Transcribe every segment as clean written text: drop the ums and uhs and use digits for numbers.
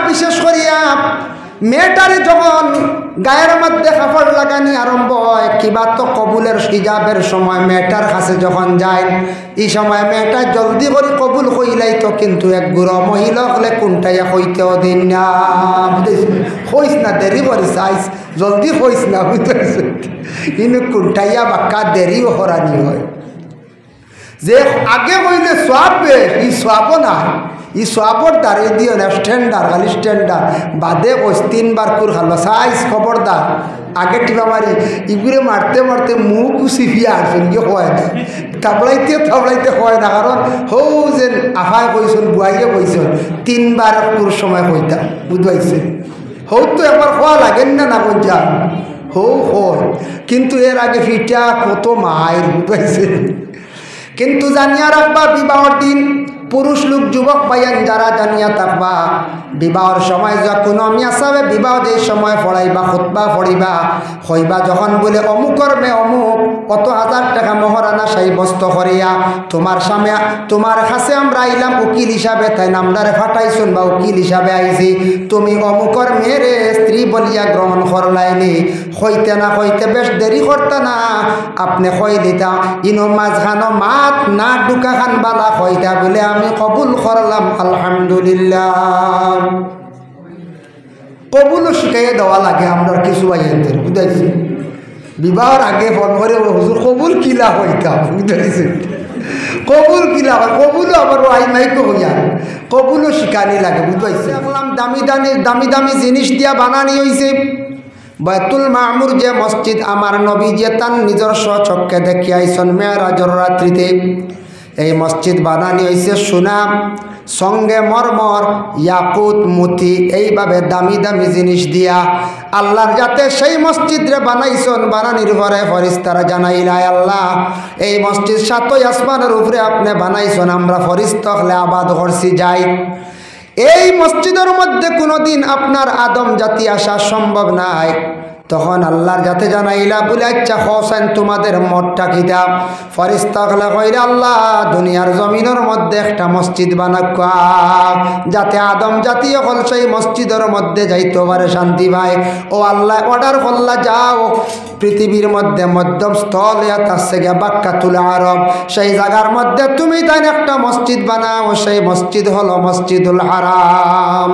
বিশেষ করিয়া মেয়েটারে যখন গায়ের মধ্যে কাপড় লাগানি আরম্ভ হয়, কিবা তো কবুলের হিজাবের সময় মেয়েটার কাছে যখন যায়, এই সময় মেয়েটা জলদি করে কবুল হইলাই তো, কিন্তু এক গুড়ো মহিলা হলে কোনটাইয়া হইতেও দিন না, হইস না, দেরি করে চাইস, জলদি হইস না, বুঝতেছে, কিন্তু কোনটাইয়া বাক্কা দেরিও হরানি হয়। যে আগে হইলে সোয়াবে, এই সোয়াবও না, ই সোয়াবর দ্বারে দিও না, স্ট্যান্ডার, খালি স্ট্যান্ডার বাদে কইস 3 বার কুর খালো সাইজ খবরদার, আগে টিপা মারি ইগুরে মারতে মারতে মুখ চিপিয়া আসুন কি হয় না, থাবলাইতে হয় না, কারণ হৌ যে আফায় কইসুন বুয়াইয়ে কইসুন 3 বার কুর সময় কইতাম, বুঝবাইছে, হৌ তো একবার খোয়া লাগেন না, না বঞ্জা হৌ হয়, কিন্তু এর আগে ফিটা কত মায়ের, বুঝবাইছে। কিন্তু জানিয়া রাখবা বিবাহর দিন পুরুষ লোক যুবক ভাইয়ান যারা জানিয়া থাকবা, বিবাহর সময় যখন মিয়া সাহেবে বিবাহ যে সময় পড়াইবা খুতবা পড়িবা, হইবা যখন বলে অমুকর মে অমুক কত হাজার টাকা মহারানা সাব্যস্ত করিয়া তোমার সামনে তোমার কাছে আমরা আইলাম উকিল হিসাবে, তাই নামদারে ফাটাইছুন বা উকিল হিসাবে আইছি, তুমি অমুকর মেয়েরে স্ত্রী বলিয়া গ্রহণ করলাইনি, হইতে না হইতে বেশ দেরি করতে না, আপনি কই দিতা ইনো মাঝখানো মাত না ডুকা খান বালা হইতা বলে আমি কবুল করলাম, আলহামদুলিল্লাহ। কবুলও শিখাইয়ে দেওয়া লাগে আমরা কিছু ভাইয়াদের, বুঝাইছি, বিবাহর আগে ফোন করে হুজুর কবুল কিলা হইতাম, বুঝাইছি, কবুল কিলা হয়, কবুলও আবার আই মাইকো হইয়া কবুলও শিখানি লাগে, বুঝাইছি। দেখলাম দামি দামি জিনিস দিয়া বানানি হয়েছে। বাইতুল মামুর যে মসজিদ আমার নবী যে তার নিজস্ব চক্ষে দেখিয়াইছেন মেরাজের রাত্রিতে, এই মসজিদ বানানি হয়েছে সোনা, সঙ্গে মরমর, ইয়াকুত, মতি, এইভাবে দামি দামি জিনিস দিয়া আল্লাহর যাতে সেই মসজিদরে বানাইছেন, বানানির পরে ফরিস্তারা জানাইলাই আল্লাহ এই মসজিদ 7 আসমানের উপরে আপনি বানাইছেন, আমরা ফরিস্তা হলে আবাদ করছি যাই, এই মসজিদের মধ্যে কোনোদিন আপনার আদম জাতি আসা সম্ভব নাই। তখন আল্লাহর যাতে জানাইলা বলে আচ্ছা হোসেন তোমাদের মতটা কিতা, ফরিস্তা হলে কইরা আল্লাহ দুনিয়ার জমিনের মধ্যে একটা মসজিদ বানাক্কা যাতে আদম জাতীয় হল সেই মসজিদের মধ্যে যাইতে পারে শান্তি ভাই। ও আল্লাহ অর্ডার করলা যাও পৃথিবীর মধ্যে মধ্যম স্থল আছে গিয়া বাক্কাতুল আরব, সেই জায়গার মধ্যে তুমি তাই একটা মসজিদ বানাও, সেই মসজিদ হলো মসজিদুল হারাম।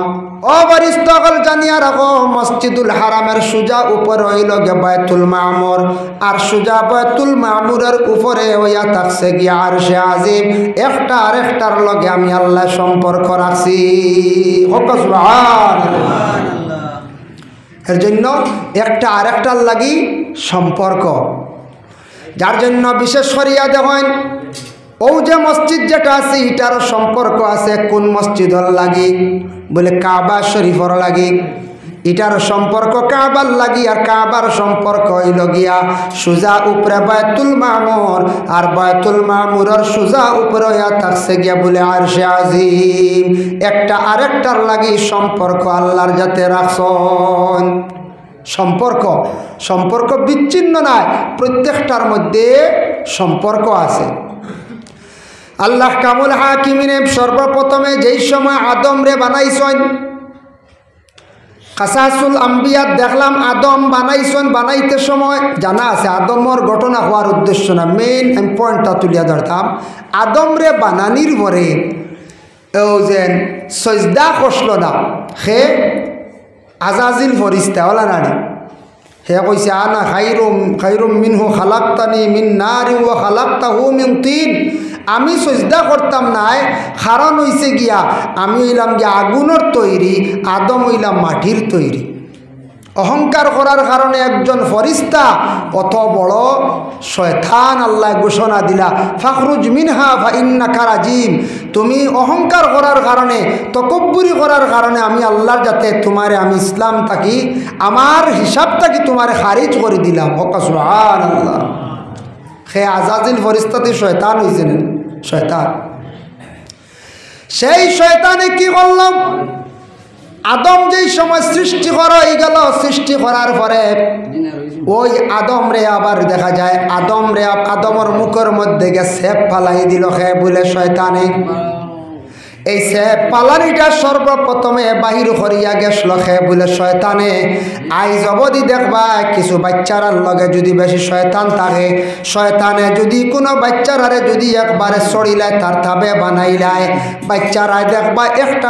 ও বরিষ্ঠল জানিয়া রাখো মসজিদুল হারামের সুজা উপরে হইল গে বাইতুল মামুর, আর সুজা বাইতুল মামুরের উপরে হইয়া থাকছে গিয়া আরশে আজিম, একটা আর একটার লগে আমি আল্লাহ সম্পর্ক রাখছি। এর জন্য একটা আর একটার লাগি সম্পর্ক, যার জন্য বিশেষ করিয়া দেখেন ও যে মসজিদ যেটা আছে এটারও সম্পর্ক আছে কোন মসজিদর লাগি, বলে কাবা শরীফর লাগি, এটার সম্পর্ক কাবার লাগি, আর কাবার সম্পর্ক হইল গিয়া সুজা উপরে বাইতুল মামুর, আর বাইতুল মামুরের সুজা উপরে হইয়া থাকছে গিয়া বলে আরশে আজিম। একটা আরেকটার লাগি সম্পর্ক আল্লাহর যাতে রাখছেন। সম্পর্ক বিচ্ছিন্ন নয়, প্রত্যেকটার মধ্যে সম্পর্ক আছে। আল্লাহ কামুল হাকিমিনে সর্বপ্রথমে যেই সময় আদম রে বানাইছেন, কাসাসুল আম্বিয়াত দেখলাম আদম বানাইছেন, বানাইতে সময় জানা আছে আদমর ঘটনা হওয়ার উদ্দেশ্য না, মেইন পয়েন্টটা তুলিয়া ধরতাম। আদম রে বানানির পরে ও যেন সজদা করছিল না, সে আজাজিল ফরিস্তা ওলা নারী, হে কইছে আনা খাইরুম মিনহু খালাকতানি মিন নারি ওয়া খালাকতাহু মিন তিন, আমি সজদা করতাম নাই, কারণ হইছে গিয়া আমি হইলাম গিয়া আগুনের তৈরি, আদম হইলাম মাটির তৈরি। অহংকার করার কারণে একজন ফরিস্তা অত বড় শয়তান আল্লাহ ঘোষণা দিলা ফাখরুজ মিনহা ফাইন্নাকা রাজিম, তুমি অহংকার করার কারণে তকব্বুরি করার কারণে আমি আল্লাহর যাতে তোমারে আমি ইসলাম থাকি আমার হিসাব থাকি তোমারে খারিজ করে দিলাম। সুবহানাল্লাহ। সে আজাজিল ফরিস্তাতে শয়তান হয়েছিলেন, শয়তান। সেই শয়তানে কি করলাম, আদম যেই সময় সৃষ্টি করা হয়ে গেল, সৃষ্টি করার পরে ওই আদম রে আবার দেখা যায় আদমের মুখের মধ্যে গিয়ে সেপ ফালাই দিল, খে বলে শয়তানে এই সেফ পালানিটা সর্বপ্রথমে বাহির করিয়া গেছিল খে বলে শয়তানে আইজ অবধি দেখবা কিছু বাচ্চারার লগে যদি বেশি শয়তান থাকে, শয়তানে যদি কোনো বাচ্চারারে যদি একবারে চড়িলায় তার থাবে বানাইলায়, বাচ্চারায় দেখবা একটা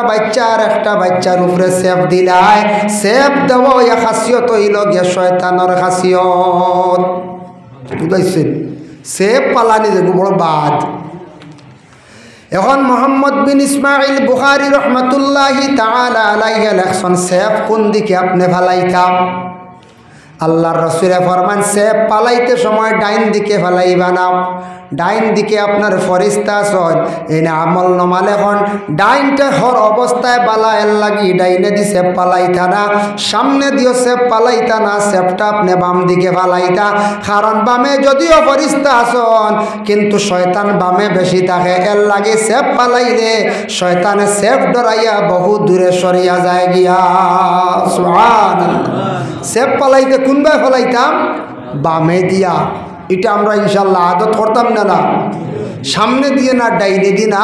বাচ্চার উপরে সেফ দিলায়। সেফ দেব ইয়া খাসিয়ত হইল গিয়া শয়তানের খাসিয়ত, বুঝাইছেন? সেফ পালানি দেখব বড় বাদ। এখন মোহাম্মদ বিন ইসমাইল বুখারী রহমতুল্লাহি তাআলা আলাইহি লেখছেন সেফ কোন দিকে আপনি ফালাইতাম? আল্লাহর রাসূলে ফরমান সেফ পালাইতে সময় ডাইন দিকে ফালাইবা না। ডাইন দিকে আপনার ফরিস্তা আছে, এই না আমল নমাল এখন ডাইনটা হর অবস্থায় বালা এর লাগি ডাইনে দি সেফ পালাইতা না, সামনে দিও সেফ পালাইতা না, সেফটা আপনি বাম দিকে ফালাইতা। কারণ বামে যদিও ফরিস্তা আছেন কিন্তু শয়তান বামে বেশি থাকে, এর লাগে সেফ পালাইলে শয়তানে সেফ ডরাইয়া বহু দূরে সরিয়া যায় গিয়া। সুবহানাল্লাহ। সেফ পালাইতে কোনভাবে ফলাইতাম? বামে দিয়া। এটা আমরা ইনশাল্লাহ আদত করতাম না, না সামনে দিয়ে না ডাইনে দিয়ে না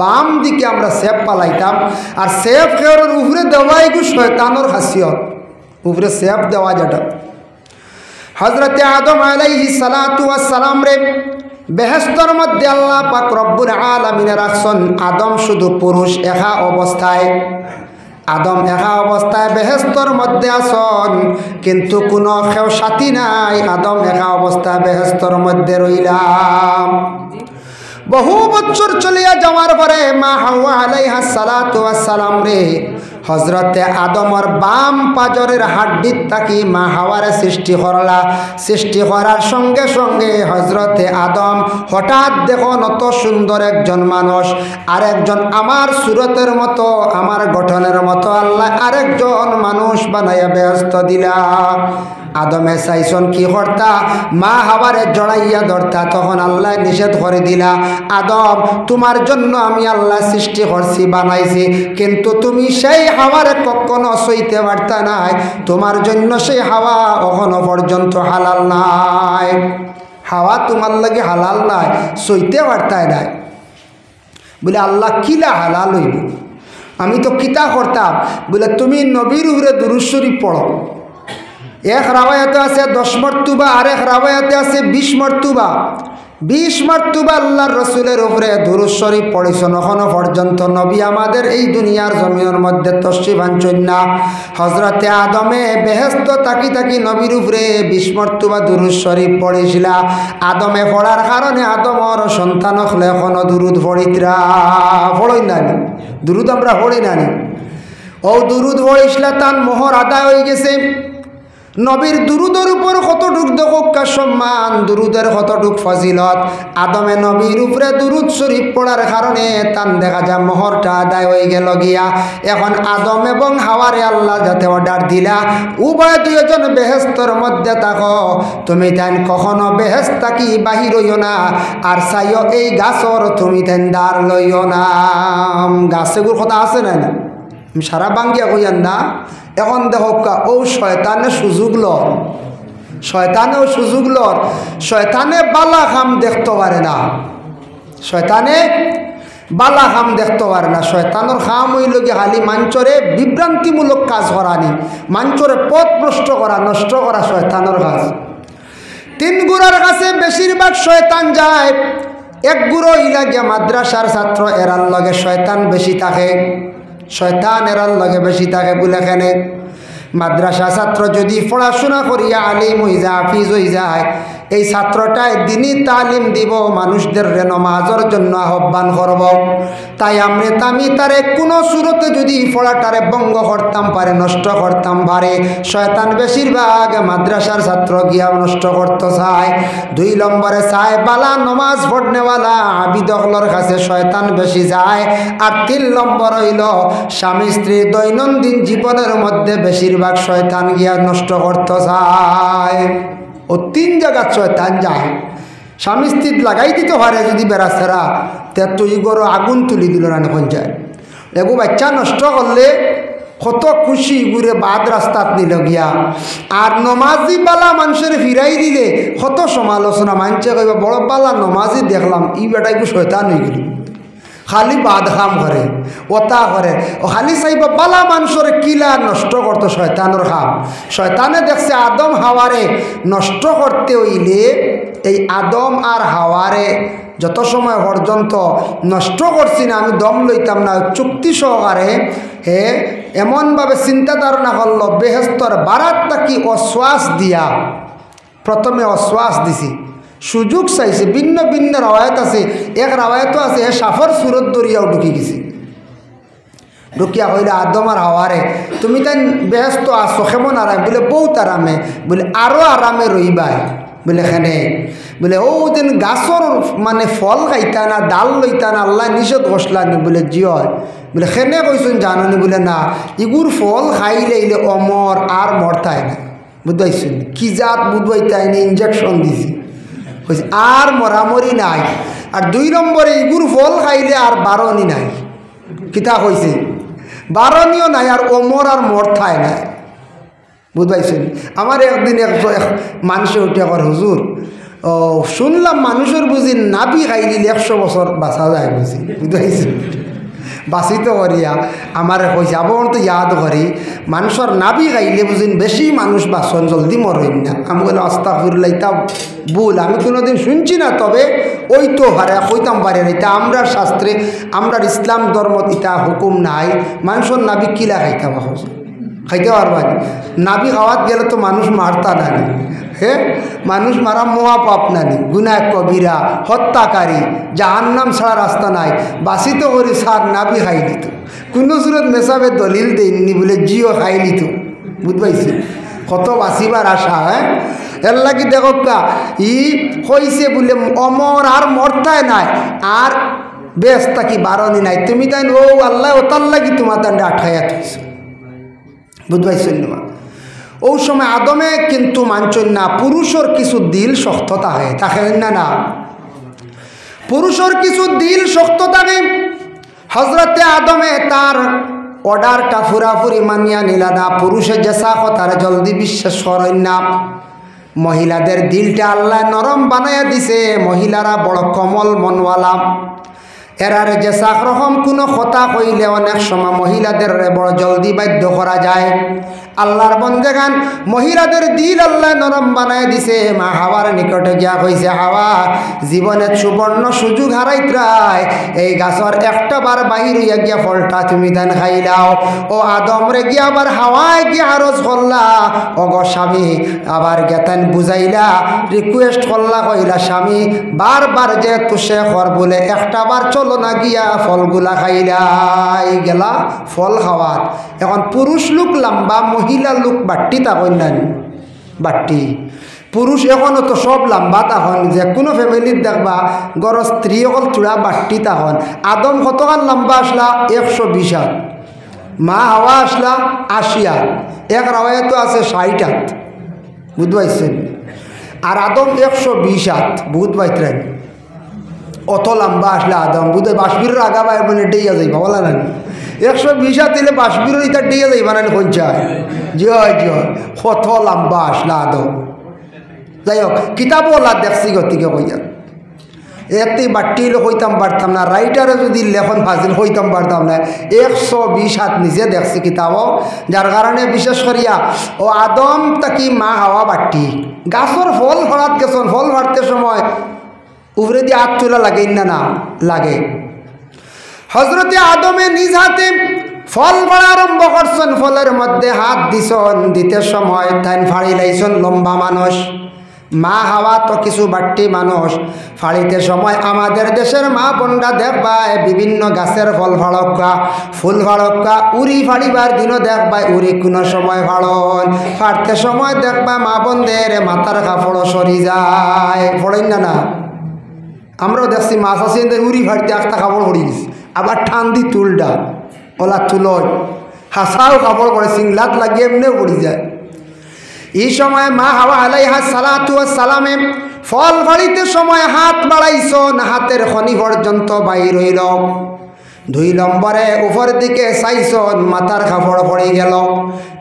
বাম দিকে আমরা সেফ পালাইতাম। আর সেফ খেয়ার উপরে দেওয়াই গু শয়তানোর খাসিয়ত, উপরে সেফ দেওয়া যেটা। হজরতে আদম আলাইহিস সালাতু ওয়াস সালাম রে বেহেশতের মধ্যে আল্লাহ পাক রব্বুল আলামিন রাখছেন আদম শুধু পুরুষ একা অবস্থায়। আদম একা অবস্থায় বেহেশতের মধ্যে আসন, কিন্তু কোনো কেউ সাথী নাই। আদম একা অবস্থায় বেহেশতের মধ্যে রইলাম। বহু বছর চলিয়া যাওয়ার পরে মা হাওয়া আলাইহা সালাতু ওয়াস সালাম রে হজরতে আদমর বাম পাজরের হাড্ডির তাকি মা হাওয়ারে সৃষ্টি করলা। সৃষ্টি করার সঙ্গে সঙ্গে হজরতে আদম হঠাৎ দেখো নত সুন্দর একজন মানুষ, আরেকজন আমার সুরতের মতো আমার গঠনের মতো আল্লাহ আরেকজন মানুষ বানাইয়া ব্যস্ত দিলা। আদমে চাইছন কি করতা? মা হাওয়ারে জড়াইয়া ধরতা। তখন আল্লাহ নিষেধ করে দিলা, আদম তোমার জন্য আমি আল্লাহ সৃষ্টি করছি বানাইছি, কিন্তু তুমি সেই হাওয়ারে কখনো সইতে পারতা নাই। তোমার জন্য সেই হাওয়া এখনো পর্যন্ত হালাল নাই। হাওয়া তোমার লাগে হালাল নাই, সইতে পারতাই নাই বলে আল্লাহ কিলা হালাল হইব? আমি তো কিতা করতাম বলে তুমি নবীর উপরে দুরূদ শরীফ পড়ো। এক রাওয়ায়াতে আছে 10 মর্তবা, আরেক রাওয়ায়াতে আছে 20 মর্তবা। 20 মর্তবা আল্লাহর রসুলের উপরে দুরূদ শরীফ পড়েছেন। এখনো পর্যন্ত নবী আমাদের এই দুনিয়ার জমিনের মধ্যে তশরিফ আনছেন না। হজরতে আদমে বেহেশত তাকি তাকি নবীর উপরে 20 মর্তবা দুরূদ শরীফ পড়েছিল। আদমে পড়ার কারণে আদমর সন্তান হলে এখনো দুরূদ পড়িতরা পড়ই না, দুরূদ আমরা পড়ি না। ও দুরূদ পড়িছিল তার মোহর আদায় হয়ে গেছে। নবীর দুরুদের উপর কতটুক দেখা সম্মান, দুরুদের কতটুক ফজিলত। আদমে নবীর উপরে দুরুদ শরীফ পড়ার কারণে তান দেখা যায় মোহরটা আদায় হয়ে গেল গিয়া। এখন আদম এবং হাওয়ারে আল্লাহ যাতে অর্ডার দিলা উভয় দুইজন বেহেশতের মধ্যে থাকো, তুমি তাই কখনো বেহেশত থাকি বাহির হইও না। আর চাইও এই গাছর তুমি তাই দাঁড় লইও না। গাছেগুলোর কথা আছে না, সারা বাঙ্গিয়া কইয়ান না। এখন দেখো ও শয়তানে সুযোগ লর, শয়তানেও সুযোগ লর। শয়তানে বালা খাম দেখতে পারে না, শয়তানে বালা খাম দেখতে পারে না। শয়তানোর খাম হইল গিয়ে খালি মাঞ্চরে বিভ্রান্তিমূলক কাজ করানি, মাঞ্চরে পথ ভ্রষ্ট করা, নষ্ট করা শয়তানোর কাজ। 3 গুড়ার কাছে বেশিরভাগ শয়তান যায়। 1 গুড়ো ইলা গিয়া মাদ্রাসার ছাত্র, এরার লগে শয়তান বেশি থাকে। শয়তান এরার লগে বেশি থাকে বলে কেনে মাদ্রাসা ছাত্র যদি পড়াশোনা করিয়া আলিম হয়ে যায়, হাফিজ হয়ে যায়, এই ছাত্রটায় দিনই তালিম দিব, মানুষদের নমাজের জন্য আহ্বান করব। তাই আমি তারে কোনো সুরতে যদি পড়াটারে ভঙ্গ করতাম পারে, নষ্ট করতাম পারে, শয়তান বেশিরভাগ মাদ্রাসার ছাত্র গিয়া নষ্ট করতে চায়। 2 নম্বরে চায় বালা নমাজ পড়নেওয়ালা আবিদহলর কাছে শয়তান বেশি যায়। আর 3 নম্বর হইল স্বামী স্ত্রীর দৈনন্দিন জীবনের মধ্যে বেশিরভাগ শয়তান গিয়া নষ্ট করতে চায়। ও 3 জায়গা শয়তান যায়। স্বামী স্ত্রী লাগাই দিতে পারে যদি বেড়াছেরা, তে তুই গরো আগুন তুলি দিল না পঞ্চায়েত। এগো বাচ্চা নষ্ট করলে কত খুশি ঘুরে বাদ রাস্তাত নিল গিয়া। আর নমাজি বালা মানুষের ফিরাই দিলে কত সমালোচনা, মানছে কইবা বড় বালা নমাজি দেখলাম, ই বেটাইগু শয়তান হয়ে গেল। খালি বাদ খাম করে ওতা করে ও খালি চাইব বালা মানুষের কিলা নষ্ট করতো শয়তানের খাম। শয়তানে দেখছে আদম হাওয়ারে নষ্ট করতে হইলে এই আদম আর হাওয়ারে যত সময় পর্যন্ত নষ্ট করছি না আমি দম লইতাম না, চুক্তি সহকারে হে এমনভাবে চিন্তা ধারণা করল বেহেস্তর বারাত তাকি অশ্বাস দিয়া, প্রথমে অশ্বাস দিছি, সুযোগ চাইছে। ভিন্ন ভিন্ন রাওয়ায়ত আছে, এক রাওয়ায়তও আছে হে সাফর সুরত দরিয়াও ঢুকি গেছি। ঢুকিয়া কইলে আদম আর হাওয়ারে তুমি তাই ব্যস্ত আসো কেমন আরাম? বলে বহুত আরামে। বলে আরও আরামে রইবাই। বলে এখানে বলে ও দিন গাছর মানে ফল খাইতা না, ডাল লইতা না, আল্লাহ নিষেধ করলানি? বলে জিও। বলে খেনে কইসুন জাননি? বলে না, ইগুর ফল খাইলে ইলে অমর আর মরতাই না। বুঝবাইছুন কি জাত বুঝবাইতাই না, ইঞ্জেকশন দিছি কইছে আর মরামরি নাই। আর 2 নম্বরে ইগুর ফল খাইলে আর বারণই নাই। কিতা কইছে? বারণীয় নাই আর অমর আর মরতাই নাই। বুঝবাইছেন? আমার একদিন এক মানুষে উঠে কর হুজুর ও শুনলাম মানুষের বুঝি নাবি খাইলে 100 বছর বাঁচা যায় বুঝি। বুঝবাইছেন? বাঁচিত করিয়া আমার কইছে আবার তো ইয়াদ করি মানুষের নাবি খাইলে বুঝিন বেশি মানুষ বাঁচন জলদি মরেন না। আমি বলে আস্তাগফিরুল্লাহ, ইতা ভুল, আমি কোনোদিন শুনছি না, তবে ওই তো হারে কইতাম পারে না। এটা আমরার শাস্ত্রে আমরার ইসলাম ধর্ম ইতা হুকুম নাই মানুষের নাবি কিলা খাইতাম খাইতে পারবা। নাবি খাওয়াত গেলে তো মানুষ মারতা নানি, হ্যাঁ মানুষ মারা মহা পাপ নানি, গুনাহ কবিরা, হত্যাকারী, জাহান্নাম ছাড়া রাস্তা নাই। বাসিত করি সার নাবি খাই দিত, কোনো সুরত মেসাবে দলিল দেননি বলে জিও খাই নিত। বুঝবাইছি কত বাঁচিবার আশা। হ্যাঁ এর লাগি দেখো কা ই কইছে বলে অমর আর মরতায় নাই আর বেশ তাকি বারণই নাই। তুমি তাই ও আল্লাহ ওতার লাগি তোমার তান্ডে আটকাইয়া থইছ। বুঝবাইছেন না? ওই সময় আদমে কিন্তু মানছেন না পুরুষের কিছু দিল শক্ত থাকে, থাকে না? না, পুরুষের কিছু দিল শক্ত থাকে। হজরতে আদমে তার অর্ডারটা ফুরাফুরি মানিয়া নিলা না। পুরুষে যেসা কথার জলদি বিশ্বাস করেন না। মহিলাদের দিলটা আল্লাহ নরম বানাইয়া দিছে। মহিলারা বড় কমল মনওয়ালা। এরারে যে রকম কোনো কথা কইলে অনেক সময় মহিলাদের বড় জলদি বাধ্য করা যায়। আল্লাহর বন্দেগান মহিলাদের দিল আল্লাহ নরম বানায় দিছে। মা হাওয়ার নিকটে গিয়া কইছে, হাওয়া জীবনের সুবর্ণ সুযোগ হারাইত্রাই, এই গাছর একটা বার বাহির হইয়া গিয়া ফলটা তুমি দেন খাইলাও। ও আদম রে গিয়া আবার হাওয়ায় গিয়া আরজ করলা, ও গো স্বামী আবার গেতেন বুঝাইলা, রিকোয়েস্ট করলা, কইলা স্বামী বারবার যে তুষে কর বলে একটা বার চলো না গিয়া ফলগুলা খাইলাই গেলা ফল খাওয়াত। এখন পুরুষ লোক লম্বা, মহিলা লোক বাট্টি তখন না বাট্টি। পুরুষ এখনও তো সব লম্বা তখন, যে কোনো ফ্যামিলির দেখবা গড় স্ত্রী অকল চূড়া বাট্টি তখন। আদম কতখান লম্বা আসলা? 120 হাত। মা হাওয়া আসলা 80 হাত। এক রাওয়ায়তো আছে 60 হাত। বুঝতে পারছেন? আর আদম 120 হাত। বুঝতে পাইতেন? অত লম্বা আসলে আদম বুধ বাসবিরের আগা বাইর মানে ডেইয়া যাইবা বলা না। 120 হাত দিলে বাসবিরের ইটা ডেইয়া যাইবা না পঞ্চায়। জয় জয় কত লম্বা আসলে আদম। যাই হোক কিতাবও ওলা দেখছি গতিকে কইয়া এতে বাট্টি হইতাম পারতাম না। রাইটারে যদি লেখন ফাজিল হইতাম পারতাম না। 120 হাত নিজে দেখছি কিতাবও, যার কারণে বিশেষ করিয়া ও আদম তাকি মা হাওয়া বাট্টি গাছর ফল ফলাত গেছন। ফল ফাড়তে সময় উপরে দিয়ে হাত তোলা লাগে না? না লাগে। হজরতে আদমে নিজ হাতে ফল ফাড়া আরম্ভ করছেন। ফলের মধ্যে হাত দিছন, দিতে সময় তাই ফাড়ি লাইছন লম্বা মানুষ। মা হাওয়া তো কিছু বাট্টি মানুষ। ফাড়িতে সময় আমাদের দেশের মা বোনরা দেখবায় বিভিন্ন গাছের ফল ফাড়ক্কা, ফুল ফাড়ক্কা, উড়ি ফাড়িবার দিনও দেখবায় উড়ি কোনো সময় ফাড়ন। ফাড়তে সময় দেখবা মা বোনদের মাথার কাপড় সরি যায়। ফড়েন না? না আমরাও দেখছি মাছ আছে উড়ি ফাড়িতে একটা কাপড় পড়ি গেছি। আবার ঠান দি তুলটা ওলা তুলয় হাসাও কাপড় পরে সিংলাত লাগিয়ে এমনিও পড়ি যায়। এই সময় মা হাওয়া আলাইহা সালাতু ওয়াস সালামে ফল ফাড়িতে সময় হাত বাড়াইছন, হাতের খনি পর্যন্ত বাইর হইল। 2 নম্বরে উপর দিকে চাইছন, মাথার কাপড় পড়ে গেল।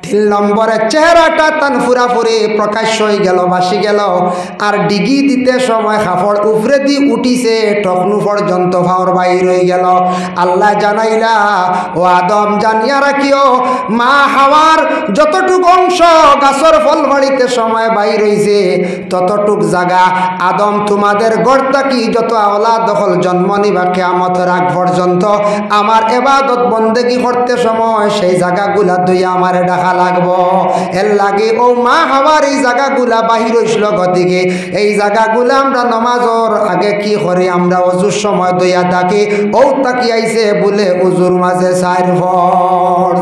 তিন নম্বরে চেহারাটা তান ফুরাফুরি প্রকাশ হয়ে গেল, বাসি গেল। আর ডিগি দিতে সময় কাপড় উপরে দি উঠিছে, টকনু পর্যন্ত ভাওর বাইর হয়ে গেল। আল্লাহ জানাইলা, ও আদম জানিয়া রাখিও, মা হাওয়ার যতটুক অংশ গাছর ফল বাড়িতে সময় বাইর হইছে ততটুক জায়গা আদম তোমাদের গড় কি যত আওলা দখল জন্ম নিবা কিয়ামতের আগ পর্যন্ত আমার ইবাদত বন্দেগি করতে সময় সেই জায়গাগুলা দুইয়া আমারে ডাকা লাগবো। এর লাগে ও মা হাওয়ার এই জায়গাগুলা বাহির হইছিল গতিকে এই জায়গাগুলা আমরা নমাজর আগে কি করি, আমরা অজুর সময় দইয়া ডাকি, ও তাকি আইছে বলে উজুর মাঝে চার ফরজ।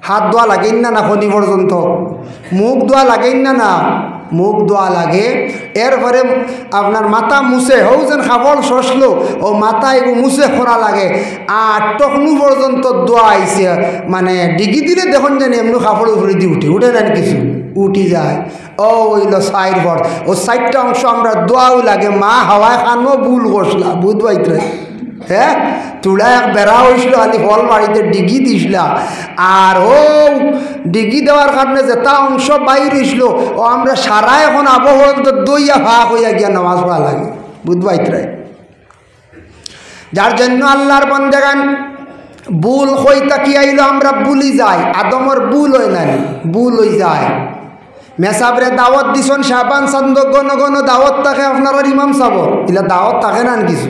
হাত ধোয়া লাগেন না, না খনি পর্যন্ত মুখ ধোয়া লাগেন না, না মুখ ধোয়া লাগে। এরপরে আপনার মাথা মুছে হও যেন খাবল শসলো ও মাথা এগু মুছে খরা লাগে। আর টকনু পর্যন্ত দোয়া আইছে, মানে ডিগি দিলে দেখুন জানি এমনি খাবল উপরে দিয়ে উঠে নেন কিছু উঠি যায়। ও ওইল সাইড ভর ও সাইডটা অংশ আমরা দোয়াও লাগে। মা হাওয়ায় খানো ভুল করছিলা বুধবাইতে, হ্যাঁ তুলা এক বেড়া হয়েছিল খালি ফল বাড়িতে ডিগি দিছিলা। আর ও ডিগি দেওয়ার কারণে যেটা অংশ বাইর হয়েছিল ও আমরা সারা এখন আবহাওয়া দইয়া ভাগ হইয়া গিয়া নামাজ পড়া লাগে বুধবাইতে। যার জন্য আল্লাহর বন্দেগান ভুল হইতা কি আইলো আমরা ভুলি যাই। আদমর ভুল হয় না, ভুল হয়ে যায়। মেসাবরে দাওয়াত দিছন শাবান চান্দ গণ গণ দাওয়াত থাকে আপনার ইমাম সাব এলা দাওয়াত থাকে না কিছু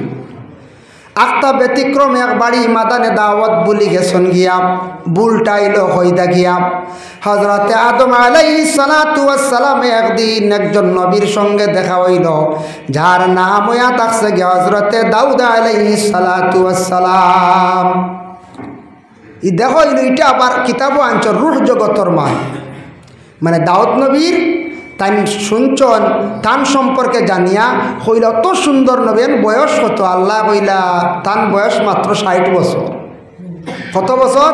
আখতা ব্যতিক্রম এক বাড়ি মাদানে দাওয়াত বলি গেছেন গিয়া বুলটা আইলো হইদা গিয়া হজরতে আদম আলাইহিস সালাতু ওয়াস সালাম একদিন একজন নবীর সঙ্গে দেখা হইল যার নাম হইয়া থাকছে গিয়া হজরতে দাউদ আলাইহিস সালাতু ওয়াস সালাম। ই দেখো এটা আবার কিতাবও আনছ রুহ জগতর মানে দাউদ নবীর তাই শুনছন তান সম্পর্কে জানিয়া হইল অত সুন্দর নবীন বয়স কত আল্লাহ হইলা তান বয়স মাত্র 60 বছর। কত বছর?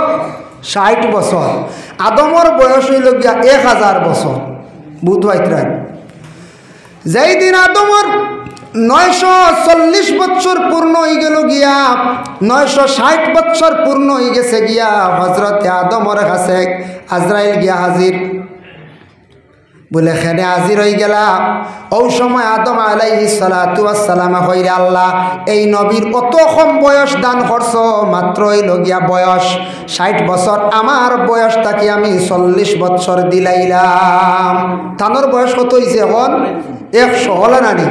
60 বছর। আদমর বয়স হইল গিয়া 1000 বছর। বুধবাইত্রায় যেই দিন আদমর 940 বছর পূর্ণ হয়ে গেল গিয়া 960 বছর পূর্ণ হয়ে গেছে গিয়া হজরতে আদমর কাছে আজরাইল গিয়া হাজির বলে খেনে হাজির হয়ে গেলা। ওই সময় আদম আলাইহিস সালাতু ওয়াস সালাম কইরা আল্লাহ এই নবীর কত কম বয়স দান করছ, মাত্র হইল গিয়া বয়স 60 বছর, আমার বয়সটাকে আমি 40 বছর দিলাইলাম। তানোর বয়স কত হয়েছে এখন? 100 হল নানি।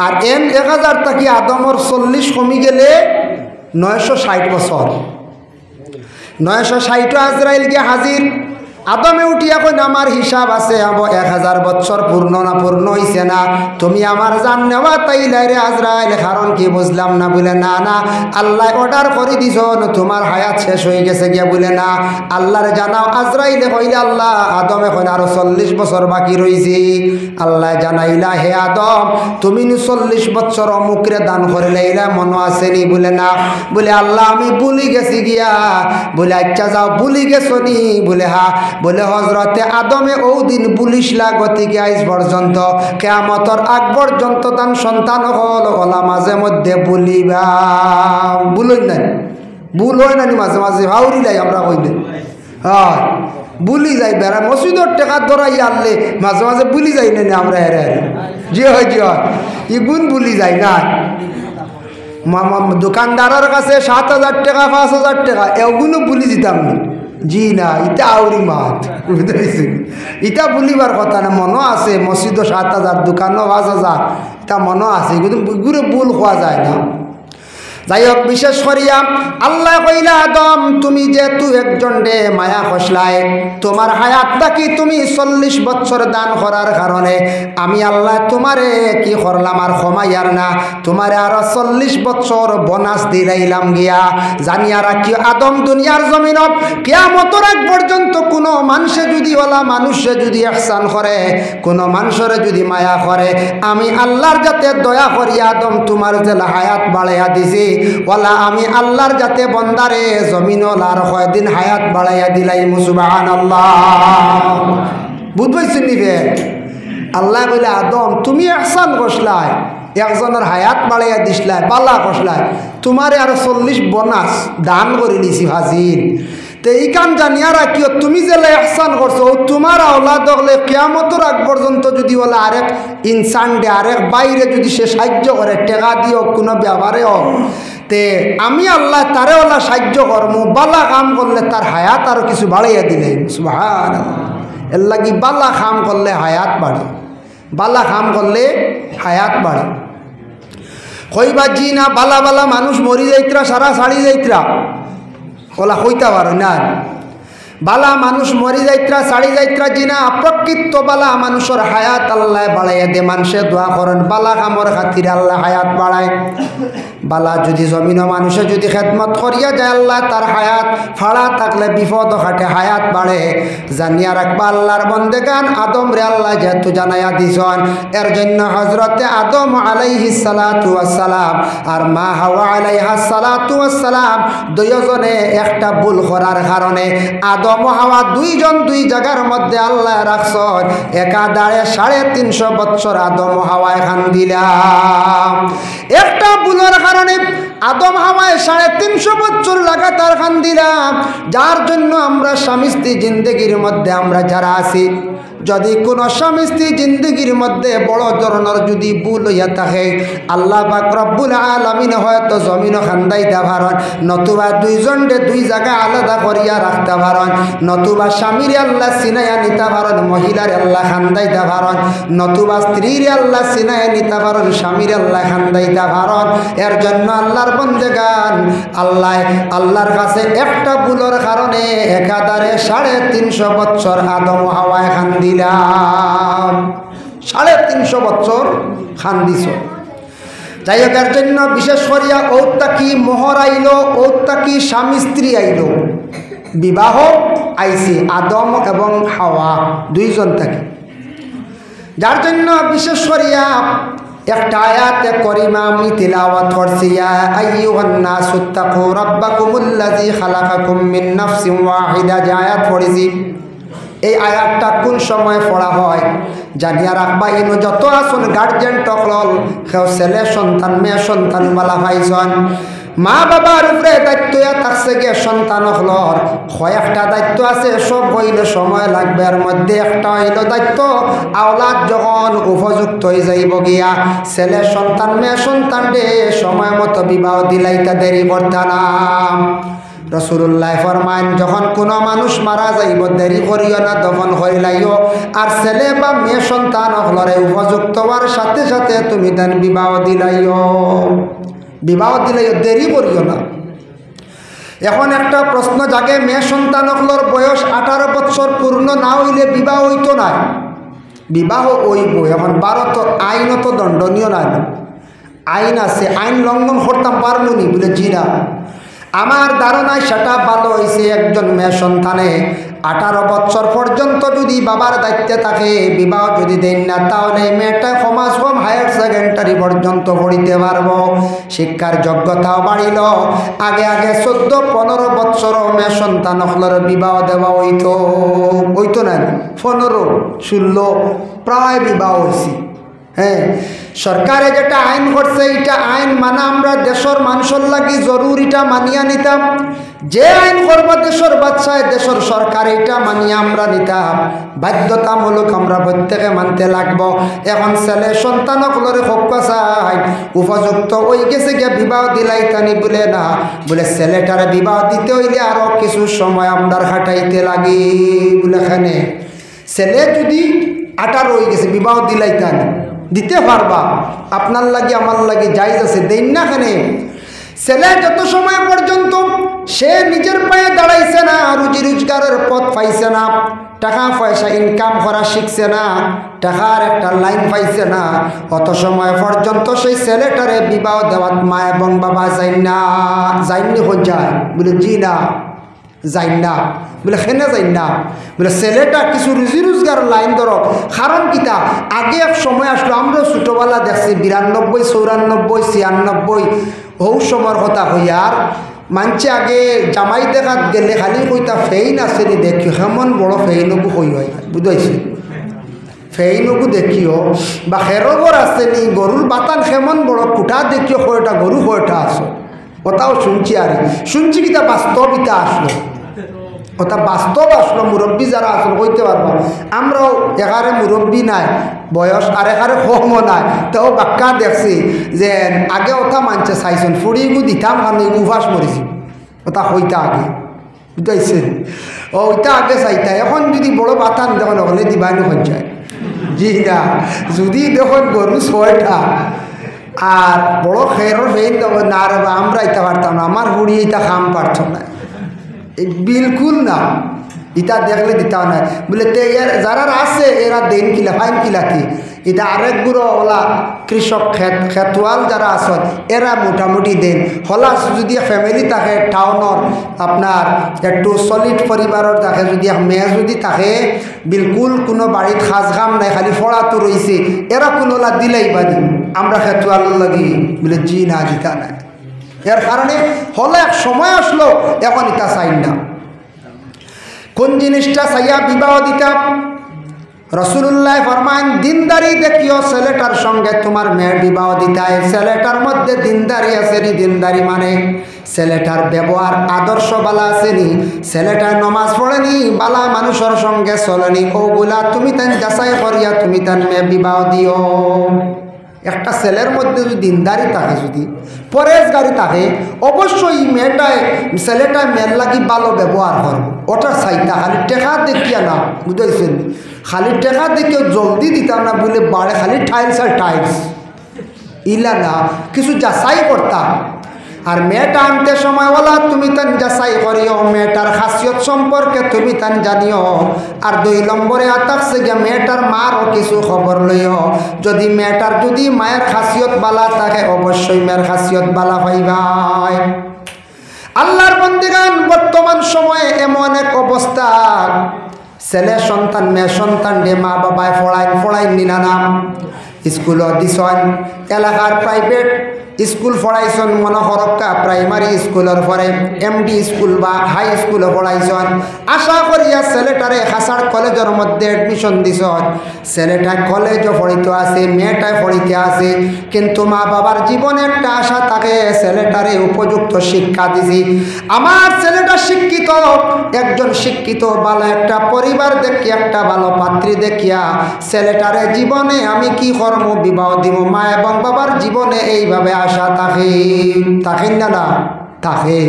আর 1000 থাকি আদমর 40 কমি গেলে 960 বছর। 960 আজরাইল গিয়া হাজির। আদমে উঠিয়া কই আমার হিসাব আছে 1000 বছর পূর্ণ না পূর্ণ হইছে না, তুমি আমার জান নেওয়া তাইলাই রে আজরাইল, কারণ কি বুঝলাম না। বলে না না আল্লাহ অর্ডার করে দিছ তোমার হায়াত শেষ হয়ে গেছে গিয়া। বলে না আল্লাহরে জানাও। আজরাইলে কইলে আল্লাহ আদমে কইনা আরো 40 বছর বাকি রইছে। আল্লাহ জানাইলা হে আদম তুমি 40 বছর অমুকরে দান করে লাইলা মনে আসেনি? বলে না। বলে আল্লাহ আমি ভুলি গেছি গিয়া। বলে আচ্ছা যাও ভুলি গেছো নি? বলে হা। বলে হজরতে আদমে ও দিন বুলিশলা গতিকে আইজ পর্যন্ত কিয়ামতের আগ পর্যন্ত তার সন্তান হল ওলা মাঝে মধ্যে বুলিবা। বুলই নাই, ভুল হয় নানি মাঝে মাঝে হাউরি লাই আমরা কই দিই হয় বুলি যাই বেড়া মসজিদর টেকা ধরাই আনলে মাঝে মাঝে বুলি যাই না আমরা হেরে হেরে জি হয় জি হয় ইগুন বুলি যাই না। দোকানদারের কাছে 7000 টাকা 5000 টাকা এগুলো বুলি দিতাম না। জি না ইটা আউরি মাত বুঝতে ইটা বলিবার কথা না। মনও আছে মসজিদও 7000 দোকানও 5000 এটা মনও আছে কিন্তু গুলো ভুল হওয়া যায় না। যাই হোক বিশেষ করিয়া আল্লাহ কইলা আদম তুমি যেহেতু একজন রে মায়া খসলায় তোমার হায়াতটা কি তুমি 40 বছর দান করার কারণে আমি আল্লাহ তোমারে কি করলাম আর ক্ষমাইয়ার না, তোমারে আরো 40 বছর বোনাস দিলাইলাম গিয়া। জানিয়া রাখি আদম দুনিয়ার জমিনত কিয়ামতের আগ পর্যন্ত কোনো মানুষে যদি ওলা মানুষে যদি ইহসান করে, কোনো মানুষের যদি মায়া করে, আমি আল্লাহর যাতে দয়া করি আদম তোমার যে হায়াত বাড়াইয়া দিছি ওলা আমি আল্লাহর যাতে বন্দারে জমিনলার কয়দিন হায়াত বাড়াইয়া দিলাই। সুবহানাল্লাহ। বুঝবাইছেন নিবে আল্লাহ বলে আদম তুমি ইহসান করছলাই, একজনের হায়াত বাড়াইয়া দিসলাই, পাল্লা করছলাই, তোমারে আরো 40 বোনাস দান করে দিছি হাজির। তো এই কাম জানিয়া রাখিও তুমি যে ইহসান করছো তোমার আওলাদ হলে কিয়ামতের আগ পর্যন্ত যদি বলে আরেক ইনসান দে আরেক বাইরে যদি সে সাহায্য করে টেকা দিও কোনো ব্যাপারে হোক তে আমি আল্লাহ তারে ওলা সাহায্য করবো বালা কাম করলে তার হায়াত আরো কিছু বাড়াইয়া দিলে সুবহানাল্লাহ এর লাগি বালা কাম করলে হায়াত বাড়ে বালা কাম করলে হায়াত বাড়ে কইবা জি না বালা বালা মানুষ মরি যাইতরা সারা ছাড়ি যাইতরা ওলা কইতা পারো না বালা মানুষ মরি যাইতরা ছাড়ি যাইতরা জি না প্রকৃত বালা মানুষের হায়াত আল্লাহ বাড়াইয়া দে মানুষে দোয়া করেন বালা কামর খাতিরে আল্লাহ হায়াত বাড়ায় বালা যদি জমিন মানুষে যদি খেদমত করিয়া যায় আল্লাহ তার হায়াত ফাড়া থাকলে বিপদ ঘাটে হায়াত বাড়ে জানিয়া রাখবা আল্লাহর বন্দেগান আদম রে আল্লাহ যেহেতু জানাইয়া দিছন এর জন্য হজরতে আদম আলাইহিস সালাতু ওয়াস সালাম আর মা হাওয়া আলাইহাস সালাতু ওয়াস সালাম দুইজনে একটা ভুল করার কারণে আদম ও হাওয়া দুইজন দুই জায়গার মধ্যে আল্লাহ রাখছন একাধারে 350 বছর আদম ও হাওয়ায় খান দিলাম একটা ভুলের কারণে আদম হাওয়ায় 350 বছর লাগাতার খান দিলাম যার জন্য আমরা স্বামী স্ত্রী জিন্দগির মধ্যে আমরা যারা আছি যদি কোনো স্বামী স্ত্রী জিন্দগির মধ্যে বড় ধরনের যদি ভুল হইয়া থাকে আল্লাহ পাক রব্বুল আলামিন হয়তো জমিন খান্দাইতে পারেন নতুবা দুইজনকে দুই জায়গায় আলাদা করিয়া রাখতে পারেন নতুবা স্বামীর আল্লাহ চিনাইয়া নিতে পারেন মহিলার আল্লাহ খান্দাইতে পারেন নতুবা স্ত্রীর আল্লাহ চিনাইয়া নিতে পারেন স্বামীর আল্লাহ খান্দাইতে পারেন এর জন্য আল্লাহর বন্দেগান আল্লাহর কাছে একটা ভুলের কারণে একাধারে 350 বছর আদম ও হাওয়ায় খান দিলাম 350 বছর খান দিছ যাই হোক এর জন্য বিশেষ করিয়া ঔত্তাকি মোহর আইল ঔত্তাকি স্বামী স্ত্রী আইল বিবাহ আইছে আদম এবং হাওয়া দুইজন থাকি যার জন্য বিশেষ করিয়া একটা আয়াতে করিমা আমি তিলাওয়াত করছি ইয়া আইয়ুহান নাসু তাকু রাব্বাকুমুল্লাযী খালাকাকুম মিন নাফসিন ওয়াহিদা যে আয়াত পড়েছি এই আয়াতটা কোন সময় পড়া হয় জানিয়া রাখবা ইনো যত আসুন গার্জেন টকলল কেউ ছেলে সন্তান মেয়ে সন্তান বালা ভাইজন মা বাবার উপরে দায়িত্ব থাকছে গে সন্তান হলর কয়েকটা দায়িত্ব আছে সব হইলে সময় লাগবে এর মধ্যে একটা হইল দায়িত্ব আওলাদ যখন উপযুক্ত হয়ে যাইব গিয়া ছেলে সন্তান মেয়ে সন্তান রে সময় মতো বিবাহ দিলাইতা দেরি করতা না রাসূলুল্লাহ ফরমান যখন কোনো মানুষ মারা যাইব দেরি করিও না দফন করিলাইও আর ছেলে বা মেয়ে সন্তান হলরে উপযুক্ত হওয়ার সাথে সাথে তুমি দেন বিবাহ দিলাইও দেরি করিও না এখন একটা প্রশ্ন জাগে মেয়ে সন্তান হলর বয়স 18 বছর পূর্ণ না হইলে বিবাহ হইতো না বিবাহ হইব এখন ভারত আইনত দণ্ডনীয় না আইন আছে আইন লঙ্ঘন করতাম পারমুনি বলে জিরা আমার ধারণায় সেটা ভালো হয়েছে একজন মেয়ে সন্তানে 18 বছর পর্যন্ত যদি বাবার দায়িত্বে থাকে বিবাহ যদি দেন না তাহলে মেয়েটা সমাজ কম হায়ার সেকেন্ডারি পর্যন্ত পড়িতে পারবো শিক্ষার যোগ্যতাও বাড়িল আগে 14-15 বছর মেয়ে সন্তান হলর বিবাহ দেওয়া হইতো না 15-16 প্রায় বিবাহ হয়েছি হ্যাঁ সরকারে যেটা আইন করছে এটা আইন মানা আমরা দেশের মানুষের লাগি জরুরিটা মানিয়া নিতাম যে আইন করবো দেশের বাচ্চায় দেশের সরকার এটা মানিয়া আমরা নিতাম বাধ্যতামূলক আমরা প্রত্যেকে মানতে লাগবো এখন ছেলে সন্তান হলরে হক চাই উপযুক্ত ওই গেছে গিয়ে বিবাহ দিলাইতানি বলে না বলে ছেলেটারে বিবাহ দিতে হইলে আরো কিছু সময় আমরা খাটাইতে লাগি বলে এখানে ছেলে যদি 18 হয়ে গেছে বিবাহ দিলাইতানি দিতে পারবা আপনার লাগি আমার লাগি জায়েজ আছে দেন না খানে ছেলে যত সময় পর্যন্ত সে নিজের পায়ে দাঁড়াইছে না রুজি রোজগারের পথ পাইছে না টাকা পয়সা ইনকাম করা শিখছে না টাকার একটা লাইন পাইছে না অত সময় পর্যন্ত সেই ছেলেটারে বিবাহ দেওয়ার মা এবং বাবা যাইনি যায় বলে জি না যাই না বলে খেনে যাই না বলে ছেলেটা কিছু রুজি রোজগার লাইন ধরো কারণ কিতা আগে এক সময় আসলো আমরা ছোটোবেলা দেখছি 92, 94, 96 হৌ সময়ের কথা হইয়ার মানছে আগে জামাই দেখাত গেলে খালি কইতা ফেইন আছে নি দেখিও কেমন বড় ফেইনকু কই হয় বুঝাইছি ফেইনকু দেখিও বা খেরগর আছে নি গরুর বাতান কেমন বড় কুটা দেখিও কয়টা গরু কয়টা আছে কথাও শুনছি আর শুনছি কিতা বাস্তবিতা আসলো ওটা বাস্তব আসলো মুরব্বী যারা আসল কইতে পারবো। আমরাও এখানে মুরব্বী নাই বয়স আর এখানে কমও নাই, তাও বাক্কা দেখছি যে আগে ওটা মানছে চাইছেন ফুড়িগু দিতাম কারণ উভাস মরেছি ওটা হইতা আগে বুঝাইছেন ওইটা আগে চাইতা। এখন যদি বড় বাতান দেখুন হলে দিবানি পঞ্চায়েত জি না, যদি দেখুন গরু ছয়টা আর বড় খেরর ফেন না রে আমরা ইটা পারতাম না, আমার হুড়ি এটা খাম পারত না বিলকুল না, ইটা দেখলে দিতাম না বলে তে যারা আছে এরা দেন কিলা ফাইন কিলাতি। এটা আরেক গুঁড়ো ওলা কৃষক খেতওয়াল যারা আসন এরা মোটামুটি দেন হলা। যদি ফ্যামিলি থাকে টাউনের আপনার একটু সলিড পরিবারের থাকে, যদি মেয়ে যদি থাকে বিলকুল কোনো বাড়ির খাস খাম নাই খালি ফড়াতো রয়েছে, এরা কোনোলা দিলেই বাদি আমরা খেতওয়াল লাগি বলে জি না দিতা নাই। এর কারণে হলে এক সময় আসলো এখন এটা চাই না। কোন জিনিসটা চাইয়া বিবাহ দিতাম? রসুল্লাহ ফরমান দিনদারি দেখিও ছেলেটার সঙ্গে তোমার মেয়ের বিবাহ দিতায়। ছেলেটার মধ্যে দিনদারি আসেনি, দিনদারি মানে ছেলেটার ব্যবহার আদর্শ বালা আসেনি, ছেলেটার নমাজ পড়েনি, বালা মানুষের সঙ্গে চলেনি, ওগুলা তুমি তান যাচাই করিয়া তুমি তার মেয়ে বিবাহ দিও। একটা ছেলের মধ্যে যদি দিনদারি থাকে, যদি পরেশগারি থাকে, অবশ্যই মেয়েটায় ছেলেটায় মেয়ের লাগি ভালো ব্যবহার করব। ওটার চাইতা খালি টেকা দেখিয়া না, বুঝাইছেন? খালি টেকা দেখিও জলদি দিতাম না বলে বাড়ে খালি টাইলস আর টাইলস ইলা না, কিছু যাচাই করতাম। আর মেয়েটা আনতে সময় বলা তুমি তান যাচাই করিও, মেয়েটার খাসিয়ত সম্পর্কে তুমি তান জানিও। আর 2 নম্বরে আতাকছে গিয়া মেয়েটার মারও কিছু খবর লইও। যদি মেয়েটার যদি মায়ের খাসিয়ত বালা থাকে অবশ্যই মেয়ের খাসিয়ত বালা পাইবাই। আল্লাহর বন্দিগান বর্তমান সময়ে এমন এক অবস্থা, ছেলে সন্তান মেয়ে সন্তান রে মা বাবায় ফড়াইন নিনা নাম স্কুলও দিছন, এলাকার প্রাইভেট স্কুল পড়াইছন, মনে হরক্কা প্রাইমারি স্কুলের পরে এমডি স্কুল বা হাই স্কুলে পড়াইছন। আশা করিয়া ছেলেটারে হাসার কলেজের মধ্যে এডমিশন দিছন। ছেলেটা কলেজও পড়িতে আছে, মেয়েটায় পড়িতে আছে, কিন্তু মা বাবার জীবনে একটা আশা থাকে ছেলেটারে উপযুক্ত শিক্ষা দিছি, আমার ছেলেটা শিক্ষিত, একজন শিক্ষিত ভালো একটা পরিবার দেখিয়া একটা ভালো পাত্রী দেখিয়া ছেলেটারে জীবনে আমি কি কর্ম বিবাহ দিব। মা এবং বাবার জীবনে এইভাবে আশা থাকে, থাকেন না না থাকে।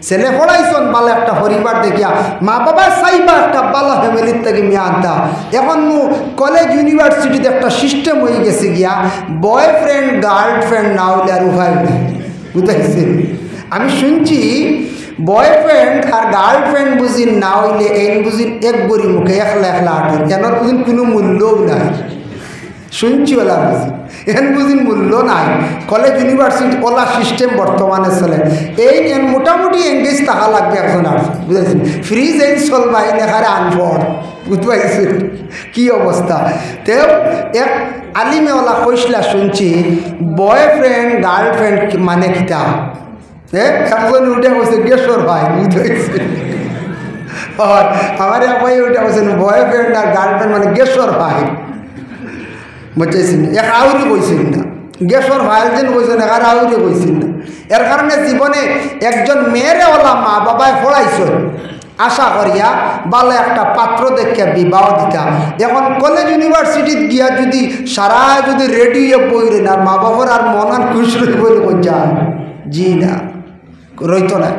ছেলে পড়াইছন ভালো একটা পরিবার দেখিয়া, মা বাবা চাইবা একটা ভালো ফ্যামিলির থেকে মেয়ে আনতা। এখন কলেজ ইউনিভার্সিটিতে একটা সিস্টেম হয়ে গেছে গিয়া বয়ফ্রেন্ড গার্লফ্রেন্ড না হলে আর উভয় নেই, বুঝাইছে? আমি শুনছি বয়ফ্রেন্ড আর গার্লফ্রেন্ড বুঝি না হইলে এই বুঝি এক গড়ি মুখে একলা একলা আটন, এনার বুঝিন কোনো মূল্যও নাই। শুনছি ওলা বুঝি এন বুঝিন মূল্য নাই। কলেজ ইউনিভার্সিটি ওলা সিস্টেম বর্তমানে চলে। এই মোটামুটি এঙ্গেজ থাকা লাগবে একজন আর, বুঝেছেন? ফ্রিজ এই চলবাই নেখারে আনপড়, বুঝতে পারছেন কি অবস্থা? তেও এক আলিমেওয়ালা কইসলা শুনছি বয়ফ্রেন্ড গার্লফ্রেন্ড মানে কিতা। একজন উঠে বসে গেছর ভাই, বুঝতে পারছেন? আমার এক ভাই উঠে বসেন বয়ফ্রেন্ড আর গার্লফ্রেন্ড মানে গেছর ভাই, বুঝতেছেন? এক আউরি কইছেন না, গ্যাসর ভাইল যেন কইছেন এক আউরি কইছেন না। এর কারণে জীবনে একজন মেয়েরে ওলা মা বাবায় পড়াইছেন আশা করিয়া ভালো একটা পাত্র দেখিয়া বিবাহ দিতাম। এখন কলেজ ইউনিভার্সিটিত গিয়া যদি সারা যদি রেডি বইরে না মা বাবার আর মনান খুশি বলে কোন যান জি না রইত না।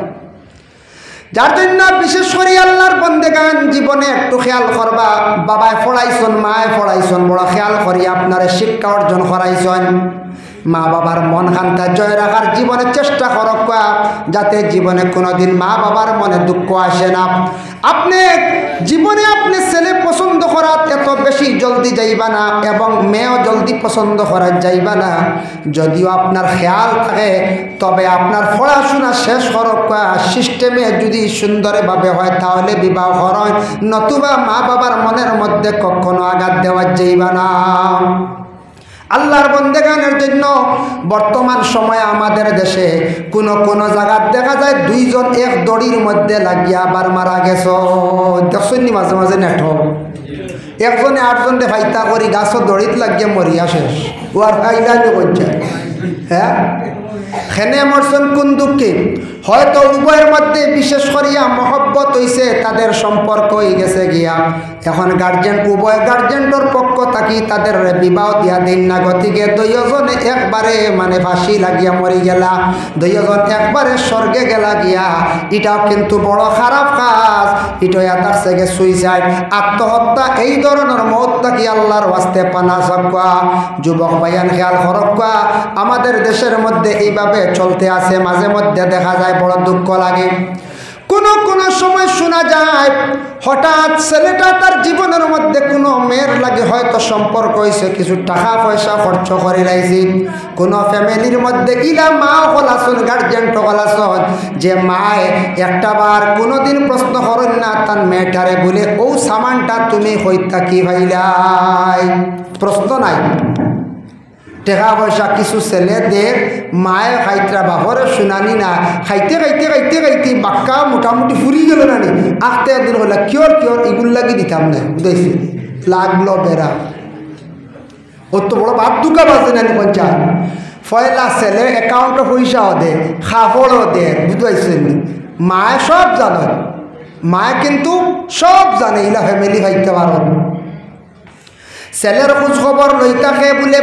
যার জন্য বিশেষ করে আল্লাহর বন্দেগান জীবনে একটু খেয়াল করবা, বাবায় পড়াইছন মায় পড়াইছন বড় খেয়াল করি আপনারে শিক্ষা অর্জন করাইছন। মা বাবার মন খান্তা জয় রাখার জীবনে চেষ্টা করক, যাতে জীবনে কোনোদিন মা বাবার মনে দুঃখ আসে না। আপনি জীবনে আপনি ছেলে পছন্দ করার এত বেশি জলদি যাইবা না এবং মেয়েও জলদি পছন্দ করার যাইবা না। যদিও আপনার খেয়াল থাকে তবে আপনার পড়াশোনা শেষ করক, সিস্টেমে যদি সুন্দরভাবে হয় তাহলে বিবাহ করেন, নতুবা মা বাবার মনের মধ্যে কখনো আঘাত দেওয়া যাইবা না। আল্লাহর বন্দেগানের জন্য বর্তমান সময়ে আমাদের দেশে কোন কোন জায়গা দেখা যায় 2 জন এক দড়ির মধ্যে লাগিয়া আবার মারা গেছ। দেখছেন মাঝে মাঝে নেট একজনে 8 জনকে ফাইতা করি গাছও দড়িত লাগিয়ে মরিয়া শেষ, ও আর ফাইলানি করছে। হ্যাঁ, খেনে মরছেন কোন দুঃখে? হয়তো উভয়ের মধ্যে বিশেষ করিয়া মহব্বত হইছে, তাদের সম্পর্ক হয়ে গেছে গিয়া। এখন গার্জেন উভয় গার্জেন্টর পক্ষ থাকি তাদের বিবাহ দিয়া দিন না, গতিকে দুইজনে একবারে মানে ফাঁসি লাগিয়া মরি গেলা, দুইজন একবারে স্বর্গে গেলা গিয়া। এটাও কিন্তু বড় খারাপ কাজ। এটা তার থেকে সুইসাইড, আত্মহত্যা, এই ধরনের মত থাকি আল্লাহর ওয়াস্তে পানা সবকা। যুবক ভাইয়ান খেয়াল করক্কা, আমাদের দেশের মধ্যে এইভাবে চলতে আছে। মাঝে মধ্যে দেখা যায় বড় দুঃখ লাগে। কোন সময় শোনা যায় হঠাৎ ছেলেটা তার জীবনের মধ্যে কোনো মেয়ের লাগে হয়তো সম্পর্ক হয়েছে, কিছু টাকা পয়সা খরচ করে লাইছি। কোনো ফ্যামিলির মধ্যে ইলা মা হল আসুন, গার্জেন হল আসুন, যে মায় একটা বার কোনোদিন প্রশ্ন করেন না তার মেয়েটারে বলে ও সামানটা তুমি হইতা কি ভাইলাই, প্রশ্ন নাই। টাকা পয়সা কিছু ছেলেদের মায়ে খাইতরা বাপরে শুনানি না, খাইতে খাইতে খাইতে খাইতে বাক্কা মোটামুটি ফুরি গেল না নি। আখতে একদিন হইলা কিয়র এগুলো লাগি দিতাম না, বুঝাইছি লাগলো বেড়া। ওর তো বড় বাপ দুকা বাজে না পঞ্চায়েত ফয়লা ছেলে অ্যাকাউন্টে পয়সাও দে, খাফড়ও দে, বুঝাইছেন। মায়ে সব জানে, মায়ে কিন্তু সব জানে, ইলা ফ্যামিলি খাইতে পারো। ছেলের খোঁজ খবর লই থাকে বলে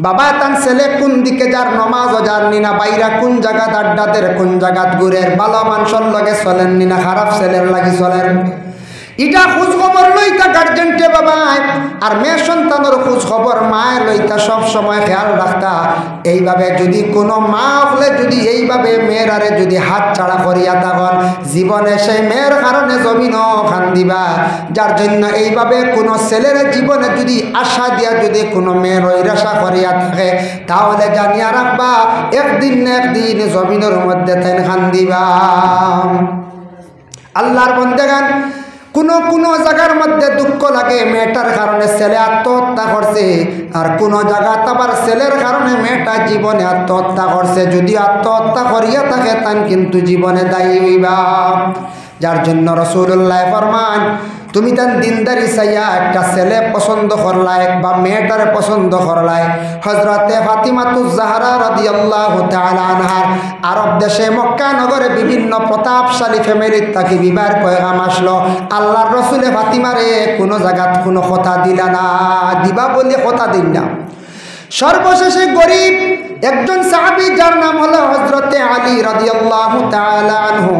বাবা তান ছেলে কোন দিকে যার, নমাজও জাননি না, বাইরা কোন জায়গাত আড্ডাদের, কোন জায়গাত ঘুরের, ভালো মানুষের লগে চলেননি না, খারাপ ছেলের লাগি চলেন। এটা খোঁজ খবর লইতা গার্জেন্টে বাবাই, আর মেয়ে সন্তানের খোঁজ খবর মায় লইতা সব সময় খেয়াল রাখতা। এইভাবে যদি কোনো মা হলে যদি এইভাবে মেয়েরারে যদি হাত ছাড়া করিয়া তখন জীবনে সেই মেয়ের কারণে জমিনও খান দিবা। যার জন্য এইভাবে কোনো ছেলের জীবনে যদি আশা দিয়া যদি কোনো মেয়ের ঐরাশা করিয়া থাকে, তাহলে জানিয়া রাখবা একদিন না একদিন জমিনের মধ্যে তাই খান দিবা। আল্লাহর বন্দেগান কোনো জায়গার মধ্যে দুঃখ লাগে মেয়েটার কারণে ছেলে আত্মহত্যা করছে, আর কোনো জায়গা আবার ছেলের কারণে মেয়েটা জীবনে আত্মহত্যা করছে। যদি আত্মহত্যা করিয়া থাকে তান কিন্তু জীবনে দায়ী হইবা। যার জন্য রাসূলুল্লাহ ফরমান, তুমি তান দিনদারি চাইয়া একটা ছেলে পছন্দ করলাই বা মেয়েটারে পছন্দ করলাই। হযরতে ফাতিমাতুজ জাহরা রাদিয়াল্লাহু তাআলা আনহার আরব দেশে মক্কা নগরে বিভিন্ন প্রতাপশালী ফ্যামিলির তাকে বিবাহের পয়গাম আসলো। আল্লাহর রসুলে ফাতিমারে কোনো জায়গাত কোনো কথা দিলা না, দিবা বলে কথা দিন না। সর্বশেষে গরিব একজন সাহাবী যার নাম হলো হযরতে আলী রাদিয়াল্লাহু তাআলা আনহু,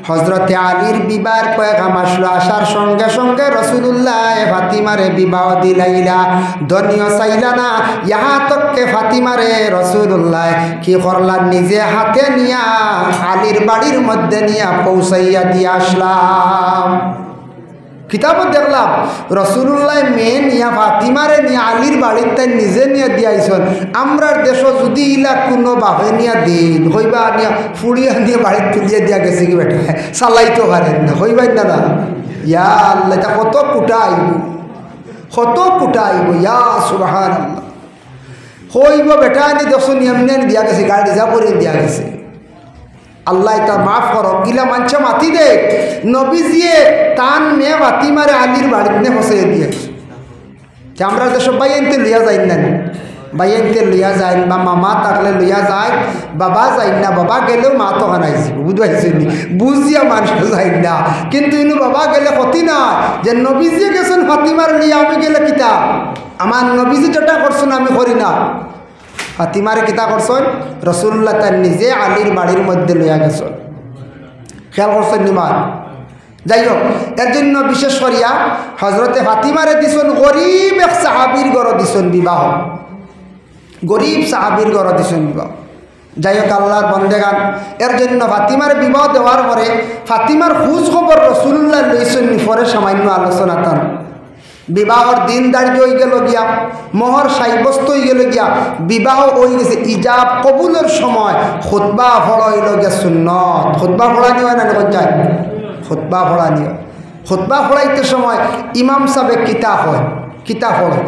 হযরতে আলীর বিবাহের পয়গাম আসলো। আসার সঙ্গে সঙ্গে রাসূলুল্লাহ ফাতিমারে বিবাহ দিলাইলা, ধনিও চাইলা না। ইহা তককে ফাতিমারে রাসূলুল্লাহ কি করলা, নিজে হাতে নিয়া আলীর বাড়ির মধ্যে নিয়া পৌঁছাইয়া দিয়ে আসলাম। কিতাবও দেখলাম রাসূলুল্লাহ মেয়ে নিয়া ফাতিমারে নিয়ে আলীর বাড়িতে নিজে নিয়ে দিয়াইছেন। আমরার দেশ যদি ইলা কোনো বাপে নিয়া দিন হইবা নিয়া ফুড়িয়া নিয়ে বাড়ি তুলিয়ে দিয়া গেছে কি বেটা, চালাইতে পারেন না, হইবাই না না। ইয়া আল্লাহ, এটা কত কুটা আইব, কত কুটা আইব। ইয়া সুবহানাল্লাহ, হইব বেটা আনি দেখো নিয়ম দিয়া গেছে, গাড়ি যা করে দিয়া গেছে। আল্লাহ এটা মাফ করো। ইলা মানছে মাতি দে, নবীজিয়ে তান মেয়ে ফাতিমারে আলীর বাড়িতে ফসে দিয়েছে। আমরা দেশ বাইনতে লইয়া যাই না, বাইনতে লইয়া যায় বা মামা থাকলে লইয়া যায়, বাবা যাই না, বাবা গেলেও মা তো হানাইছি, বুঝবাইছি বুঝিয়া মানুষ যাই না। কিন্তু ইনু বাবা গেলে ক্ষতি না, যে নবীজিয়ে গেছেন ফাতিমার লিয়া, আমি গেলে কিতা আমার নবীজি যেটা করছেন আমি করি না। ফাতিমারে কিতা করছেন রাসূলুল্লাহ তার নিজে আলীর বাড়ির মধ্যে লইয়া গেছেন। খেয়াল করছেন নিমান। যাই হোক, এর জন্য বিশেষ করিয়া হজরতে ফাতিমারে দিছেন গরিব এক সাহাবীর ঘর দিছেন বিবাহ, গরিব সাহাবীর ঘর দিছেন বিবাহ। যাই হোক আল্লাহর বন্দেগান, এর জন্য ফাতিমার বিবাহ দেওয়ার পরে ফাতিমার খোঁজ খবর রাসূলুল্লাহ লইছেন। পরে সামান্য আলোচনা তার বিবাহর দিন দাঁড়িয়ে হয়ে গেল গিয়া, মোহর সাব্যস্ত হয়ে গেল গিয়া, বিবাহ হয়ে গেছে। ইজাব কবুলের সময় খুতবা পড়া হইল গিয়া সুন্নত। খুতবা পড়ানি হয় না যায়, খুতবা পড়ানি হয়। খুতবা পড়াইতে সময় ইমাম সাহেব কিতাব হয়, কিতাব পড়ে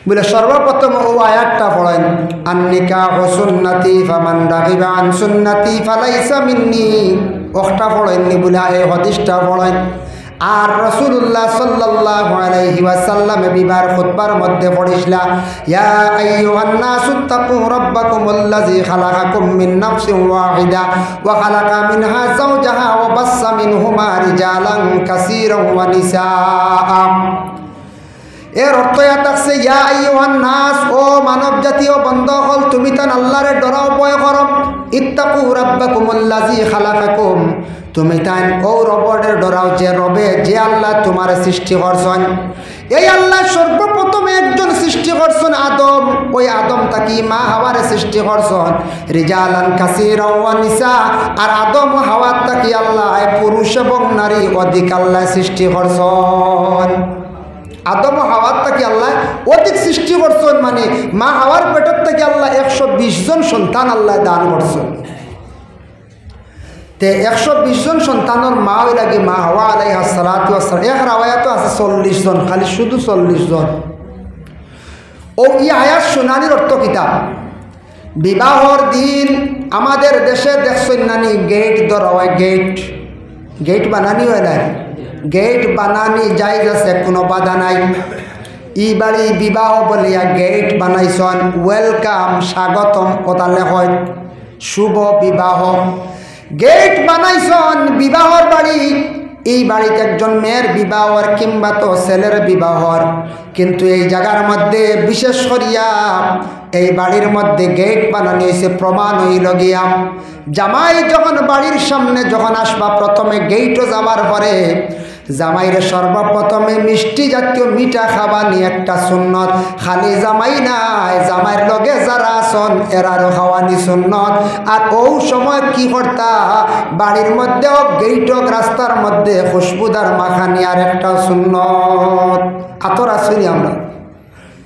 বলে সর্বপ্রথম ও আয়াতটা পড়েন, আন-নিকাহু সুন্নতি ফামান রাগিবা আন সুন্নতি ফালাইসা মিন্নি। ওটা পড়েননি বলে এই হাদিসটা পড়েন। আর রাসূলুল্লাহ সাল্লাল্লাহু আলাইহি ওয়াসাল্লাম বিবার খুতবার মধ্যে পড়িসলা ইয়া আইয়ুহান নাসুত্তাকু রাব্বাকুমুল্লাযী খালাকাকুম মিন নাফসিন ওয়াহিদা ওয়া খালাকা মিনহা যাওজাহা ওয়া বাসসা মিনহুমা রিজালান কাসীরান ওয়া নিসাআ। এর অর্থ থাকছে ইয়া আইয়ুহান নাস, ও মানব জাতীয় বন্ধুসকল, তুমি তান আল্লাহরে ডরাও, ভয় করো। ইত্তাকু রাব্বাকুমুল্লাযী খালাকাকুম, তুমি তান ও রবের ডরাও, যে রবে, যে আল্লাহ তোমার সৃষ্টি করছেন। এই আল্লাহ সর্বপ্রথমে একজন সৃষ্টি করছেন আদম, ওই আদম তাকি মা হাওয়ার সৃষ্টি করছেন রিজালান কাসীরান ওয়া নিসা, আর আদম ও হাওয়া তাকি আল্লাহ পুরুষ এবং নারী অধিক আল্লাহ সৃষ্টি করছেন। আদম ও হাওয়ার থেকে আল্লাহ অধিক সৃষ্টি করছেন, মানে মা হাওয়ার পেটের থেকে আল্লাহ 120 জন সন্তান আল্লাহ দান করছেন। তে 120 জন সন্তানের মা ওই লাগে মা হাওয়া আলাইহিস সালাতু ওয়াস সালাম। এক রাওয়ায়াত আছে 40 জন, খালি শুধু 40 জন। ও এই আয়াত শুনানির অর্থ কিতাব বিবাহর দিন আমাদের দেশে দেখছেন নানি গেট ধরা হয়, গেট বানানি হয় না, গেট বানানি জায়েজ আছে, কোনো বাধা নাই। ই বাড়ি বিবাহ বলিয়া গেট বানাইছন, ওয়েলকাম স্বাগতম কথা লেখয়, শুভ বিবাহ গেট বানাইছন বিবাহর বাড়ি। এই বাড়িতে একজন মেয়ের বিবাহর কিংবা তো ছেলের বিবাহর, কিন্তু এই জায়গার মধ্যে বিশেষ করিয়া এই বাড়ির মধ্যে গেট বানানো হয়েছে, প্রমাণ হইল গিয়া জামাই যখন বাড়ির সামনে যখন আসবা, প্রথমে গেটও যাওয়ার পরে জামাইরে সর্বপ্রথমে মিষ্টি জাতীয় মিঠা খাবার নিয়ে একটা সুন্নত, খালি জামাই নাই, জামাইয়ের লগে যারা আসন এরারও খাওয়ানি সুন্নত। আর ও সময় কি করতা, বাড়ির মধ্যেও গেটক রাস্তার মধ্যে খুশবুদার মাখানি আর একটা সুন্নত। আতর আসুনি আমরা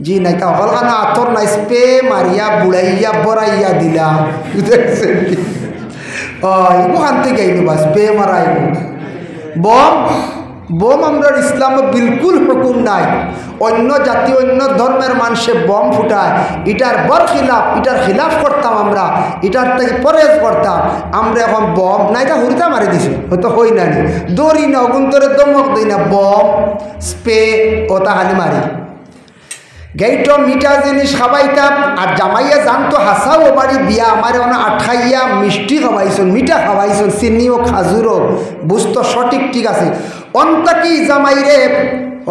জি নাই, তা হল না আতর নাই, স্প্রে মারিয়া বুড়াইয়া বড়াইয়া দিলা, বুঝেছেন? ওখান থেকে আইব বা স্প্রে মারাইব। বোম আমরা ইসলামে বিলকুল হুকুম নাই। অন্য জাতি অন্য ধর্মের মানুষে বম ফুটায়, এটার বরখিলাফ, এটার খিলাফ করতাম আমরা, এটার থেকে পরেজ করতাম আমরা। এখন বম নাই তা হুরিতা মারি দিছি, হয়তো হই না, দৌড়ি না, অগুন্তরে দমক দিই না, বম স্প্রে ওটা হালি মারি। গেইট মিঠা জিনিস খাওয়াইতাম, আর জামাইয়া জানতো হাসাও বাড়ি বিয়া আমার আঠাইয়া মিষ্টি খাওয়াইছুন, মিঠা খাওয়াইছুন, চিনিও খাজুরও, বুঝতো সঠিক ঠিক আছে। অন্তাকি জামাইরে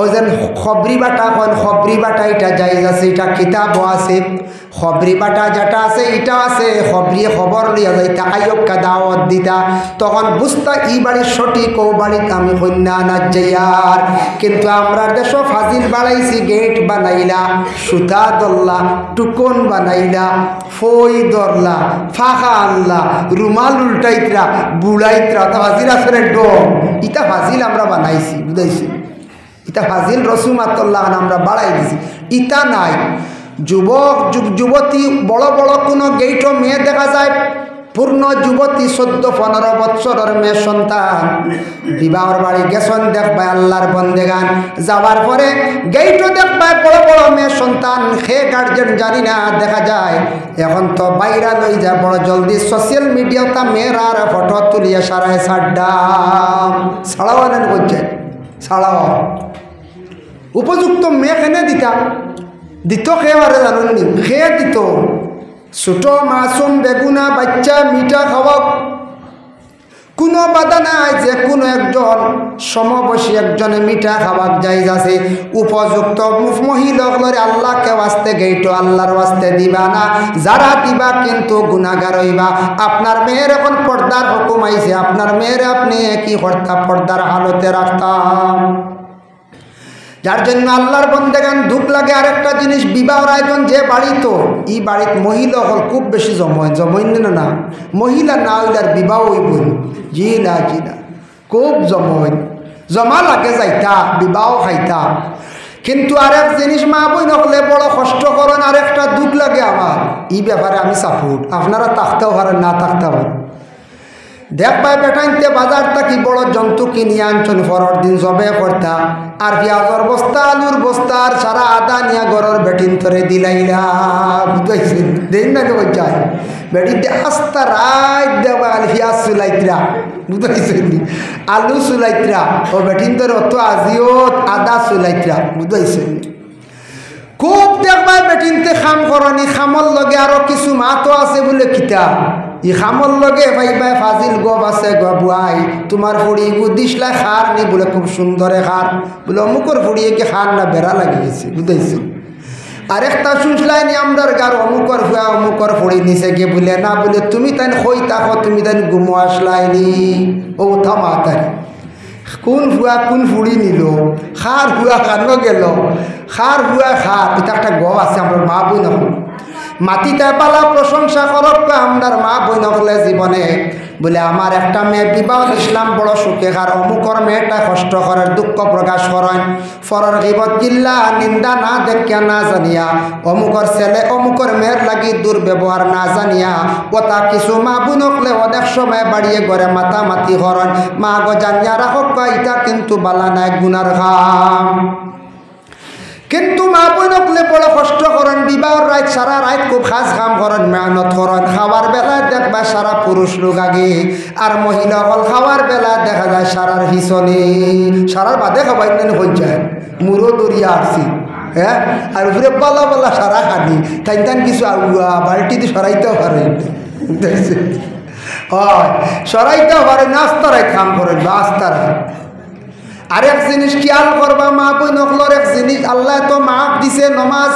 ওই যেন খবরি বাটা কন, খবরি বাটা এটা জায়েজ আছে, এটা কিতাবও আছে। খবরি বাটা যেটা আছে এটা আছে, খবরিয়ে খবর লিয়া যাইতা, আয়োগকা দাওয়াত দিতা, তখন বুঝতা ই বাড়ির সঠিক, ও বাড়িতে আমি কন্যা না যাইয়ার। কিন্তু আমরা দেশ ফাজিল বাড়াইছি, গেট বানাইলা, সুতা ধরলা, টুকন বানাইলা, ফই ধরলা, ফাঁকা আনলা, রুমাল উল্টাইতরা, বুড়াইতরা, ফাজিল আসলে ডোম, ইটা ফাজিল আমরা বানাইছি, বুঝাইছি। ইটা ফাজিল রসুমাতুল্লাহ আমরা বাড়াই দিছি, ইটা নাই। যুবক যুবতী বড় বড় কোনো গেইট মেয়ে দেখা যায়, পূর্ণ যুবতী 14-15 বৎসরের মেয়ে সন্তান বিবাহর বাড়ি গেছেন, দেখবাই আল্লাহর বন্দেগান, যাওয়ার পরে গেইটও দেখবাই বড় বড় মেয়ে সন্তান, খে গার্জেন জানি না, দেখা যায় এখন তো বাইরা লই যায় বড় জলদি সোশ্যাল মিডিয়াতে মেয়েরার ফটো তুলিয়ে সারায় সাড্ডাম ছাড়াও আনেন করছে, ছাড়াও উপযুক্ত মেয়ে কেনে দিত খেয়ে জানুননি, খেয়ে দিত। ছোট মাসুম বেগুনা বাচ্চা মিঠা খাওয়াক, কোনো বাধা নাই, যে কোনো একজন সমবয়সী একজনে মিঠা খাওয়াক জায়েজ আছে। উপযুক্ত মহিলাগুলোরে আল্লাহকে ওয়াস্তে গেইটো আল্লাহর ওয়াস্তে দিবা না, যারা দিবা কিন্তু গুনাহগার হইবা। আপনার মেয়ের এখন পর্দার হুকুম আইছে, আপনার মেয়ের আপনি কি করতাম, পর্দার হালতে রাখতাম। যার জন্য আল্লাহর বন্দেগান দুঃখ লাগে। আরেকটা জিনিস, বিবাহর আয়োজন যে বাড়ি, তো এই বাড়িতে মহিলা হল খুব বেশি জমইন না, মহিলা না হইলে আর বিবাহ হইব জি না, খুব জমা লাগে যাইতা, বিবাহ খাইতা। কিন্তু আরেক জিনিস মা বই নহলে বড় কষ্ট করেন, আরেকটা দুঃখ লাগে আমার, এই ব্যাপারে আমি সাপোর্ট, আপনারা থাকতেও পারেন না থাকতে পারেন। দেখবাই বেটাইতে বাজার থাকি বড় জন্তু কিনিয়ে আনছেন, পরের দিন জবে করতা, আর পেঁয়াজর বস্তা, আলুর বস্তা, আর সারা আদা নিয়ে গরর বেটিন তরে দিলাইলা, বুঝাইছেন দেন না কে বলছায় বেটি আস্তা রাত দেওয়া পেঁয়াজ চুলাইতরা, বুঝাইছেন আলু চুলাইত্রা ও বেটিন তোর অত আজিও আদা চুলাইত্রা বুঝাইছেন খুব দেখবা বেটিনতে খাম করনি খামর লগে আরো কিছু মাতো আছে বলে কিতা ই খামর লগে ভাইবাই ফাজিল গব আছে গবুয়াই তোমার ফুড়ি দিসলা খার নি বলে খুব সুন্দরে খার বলে অমুকর ফুড়িয়ে কি খার না বেড়া লাগি গেছে বুঝাইছেন আরেকটা শুনলাই নি আমরার গার অমুকর ফুয়া অমুকর ফুড়ি নিচে গিয়ে বলে না বলে তুমি তাই হই তাকো তুমি তাই গুমো আসলাইনি ও থামা তাই কোন ফুয়া কোন ফুড়ি নিল খার ফুয়া কানো গেল খার ফুয়া খার এটা একটা গব আছে আমার মা বই নকল মাটিতে পালা প্রশংসা করব আমার মা বই নকলে জীবনে বলে আমার একটা মেয়ে বিবাহ ইসলাম বড় সুখে খার অমুকর মেয়েটা কষ্ট করার দুঃখ প্রকাশ করেন ফরর গিবত গিল্লা নিন্দা না দেখিয়া না জানিয়া অমুকর ছেলে অমুকর মেয়ের লাগি দুর্ব্যবহার না জানিয়া ওটা কিছু মা বই নকলে অনেক সময় বাড়িয়ে ঘরে মাতামাতি করেন মা গো জানিয়া রাখক এটা কিন্তু বালা নাই গুনার খাম কিন্তু মা বইনকলে বড় কষ্ট করেন বিবাহর রাত সারা রাত খুব খাস কাম করেন মেহনত করেন খাওয়ার বেলায় দেখবা সারা পুরুষ লোক আগে আর মহিলা হল খাওয়ার বেলা দেখা যায় সারার পিছনে সারার বাদে খাবাই হয়ে যায় মুরো দরিয়া আসছি হ্যাঁ আর উপরে পালা পালা সারা খানি তাই তান কিছু বাল্টি দিয়ে সরাইতেও পারে হয় সরাইতেও পারে না আস্তারায় কাম করেন বা আস্তারায় আরেক জিনিস খেয়াল করবা মা বই নকলর এক জিনিস আল্লাহ তো মাফ দিছে নমাজ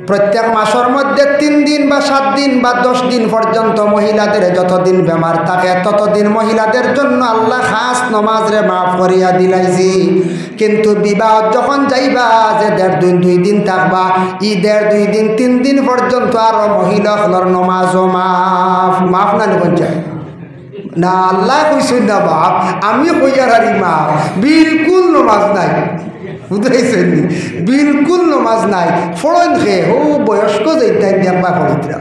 প্রত্যেক মাসের মধ্যে 3 দিন বা 7 দিন বা 10 দিন পর্যন্ত মহিলাদের যতদিন বেমার থাকে ততদিন মহিলাদের জন্য আল্লাহ খাস নমাজরে মাফ করিয়া দিলাইছি কিন্তু বিবাহ যখন যাইবা যে 1.5 দিন থাকবা ই 1.5 দিন 3 দিন পর্যন্ত আর মহিলাগুলোর নমাজও মাফ না নিবন যায় না আল্লাহ কইছেন না বাপ আমি কইয়ার হারি মা বিলকুল নমাজ নাই বুঝাইছেন বিলকুল নমাজ নাই ফড়ন খে ও বয়স্ক যেটাই দেখবা ফড়িতরা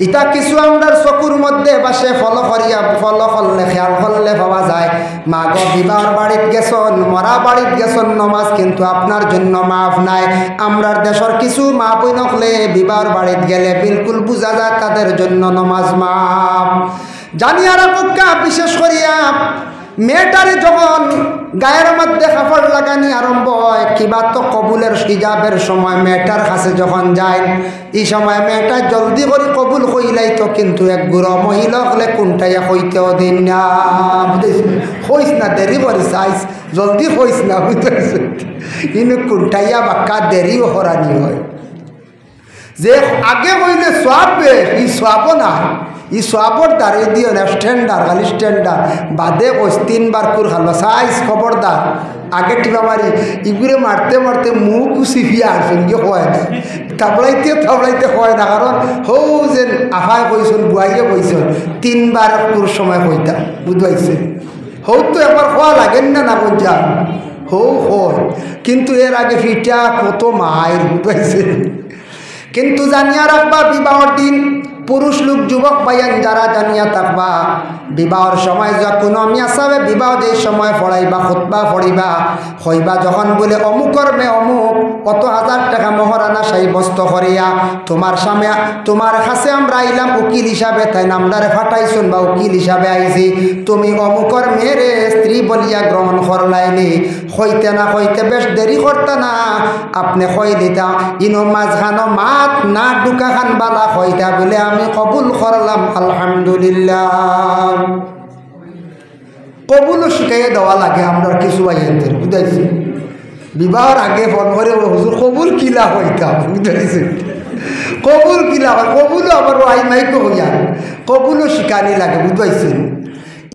ইটা কিছু আমরা চকুর মধ্যে বাসে ফল করলে খেয়াল করলে পাওয়া যায় মা গো বিবাহর বাড়িত গেছন মরা বাড়িত গেছন নমাজ কিন্তু আপনার জন্য মাফ নাই আমরার দেশের কিছু মা বই নকলে বিবাহর বাড়িত গেলে বিলকুল বুঝা যায় তাদের জন্য নমাজ মাফ জানিয়া রাখা বিশেষ করিয়া মেয়েটারে যখন গায়ের মধ্যে কাপড় লাগানি আরম্ভ হয় কিবা তো কবুলের হিজাবের সময় মেয়েটার কাছে যখন যায় এই সময় মেয়েটা জলদি করে কবুল হইলাই তো কিন্তু এক গুড়ো মহিলা হলে কোনটাইয়া হইতেও দিন না হইস না দেরি করে চাইস জলদি হইস না বুঝতেছে কিন্তু কোনটাইয়া বাক্কা দেরিও হরানি হয় যে আগে হইলে সোয়াবে এই সোয়াবও না ই সবর দ্বারে দিও না স্ট্যান্ডার খালি স্ট্যান্ডার বাদে ওই 3 বার কুর খালো সাইজ খবরদার আগে টিপা মারি ইগুরে মারতে মারতে মুখ সিফিয়া আসেন কি হয় না থাবলাইতে হয় না কারণ হৌ যে আফায় কইছেন বুয়াইয়ে কইছেন 3 বার কুর সময় কইতাম বুঝবাইছে হৌ তো একবার হওয়া লাগেন না বঞ্চা হৌ হয় কিন্তু এর আগে ফিটা কত মায়ের বুঝবাইছে কিন্তু জানিয়া রাখবা বিবাহর দিন পুরুষ লোক যুবক পাইয়ান যারা জানিয়া থাকবা বিবাহর সময় যখন আমি আসাবে বিবাহ যে সময় পড়াইবা খুতবা পড়িবা হইবা যখন বলে অমুকর মে অমুক কত হাজার টাকা মহারানা সাব্যস্ত করিয়া তোমার সামনে তোমার কাছে আমরা আইলাম উকিল হিসাবে তাই নামদারে ফাটাইছুন বা উকিল হিসাবে আইছি তুমি অমুকর মেয়েরে স্ত্রী বলিয়া গ্রহণ করলাইনি হইতে না হইতে বেশ দেরি করতে না আপনি কই দিতা ইনো মাঝখানো মাত না ডুকা খান বালা হইতা বলে আমি কবুল করলাম আলহামদুলিল্লাহ কবুল শিখাইয়ে দেওয়া লাগে আমরা কিছু ভাইয়াদের বুঝাইছি বিবাহর আগে ফোন করে হুজুর কবুল কিলা হইতাম বুঝাইছি কবুল কিলা হয় কবুলও আবার আই মাইকো হইয়া কবুলও শিখানি লাগে বুঝাইছেন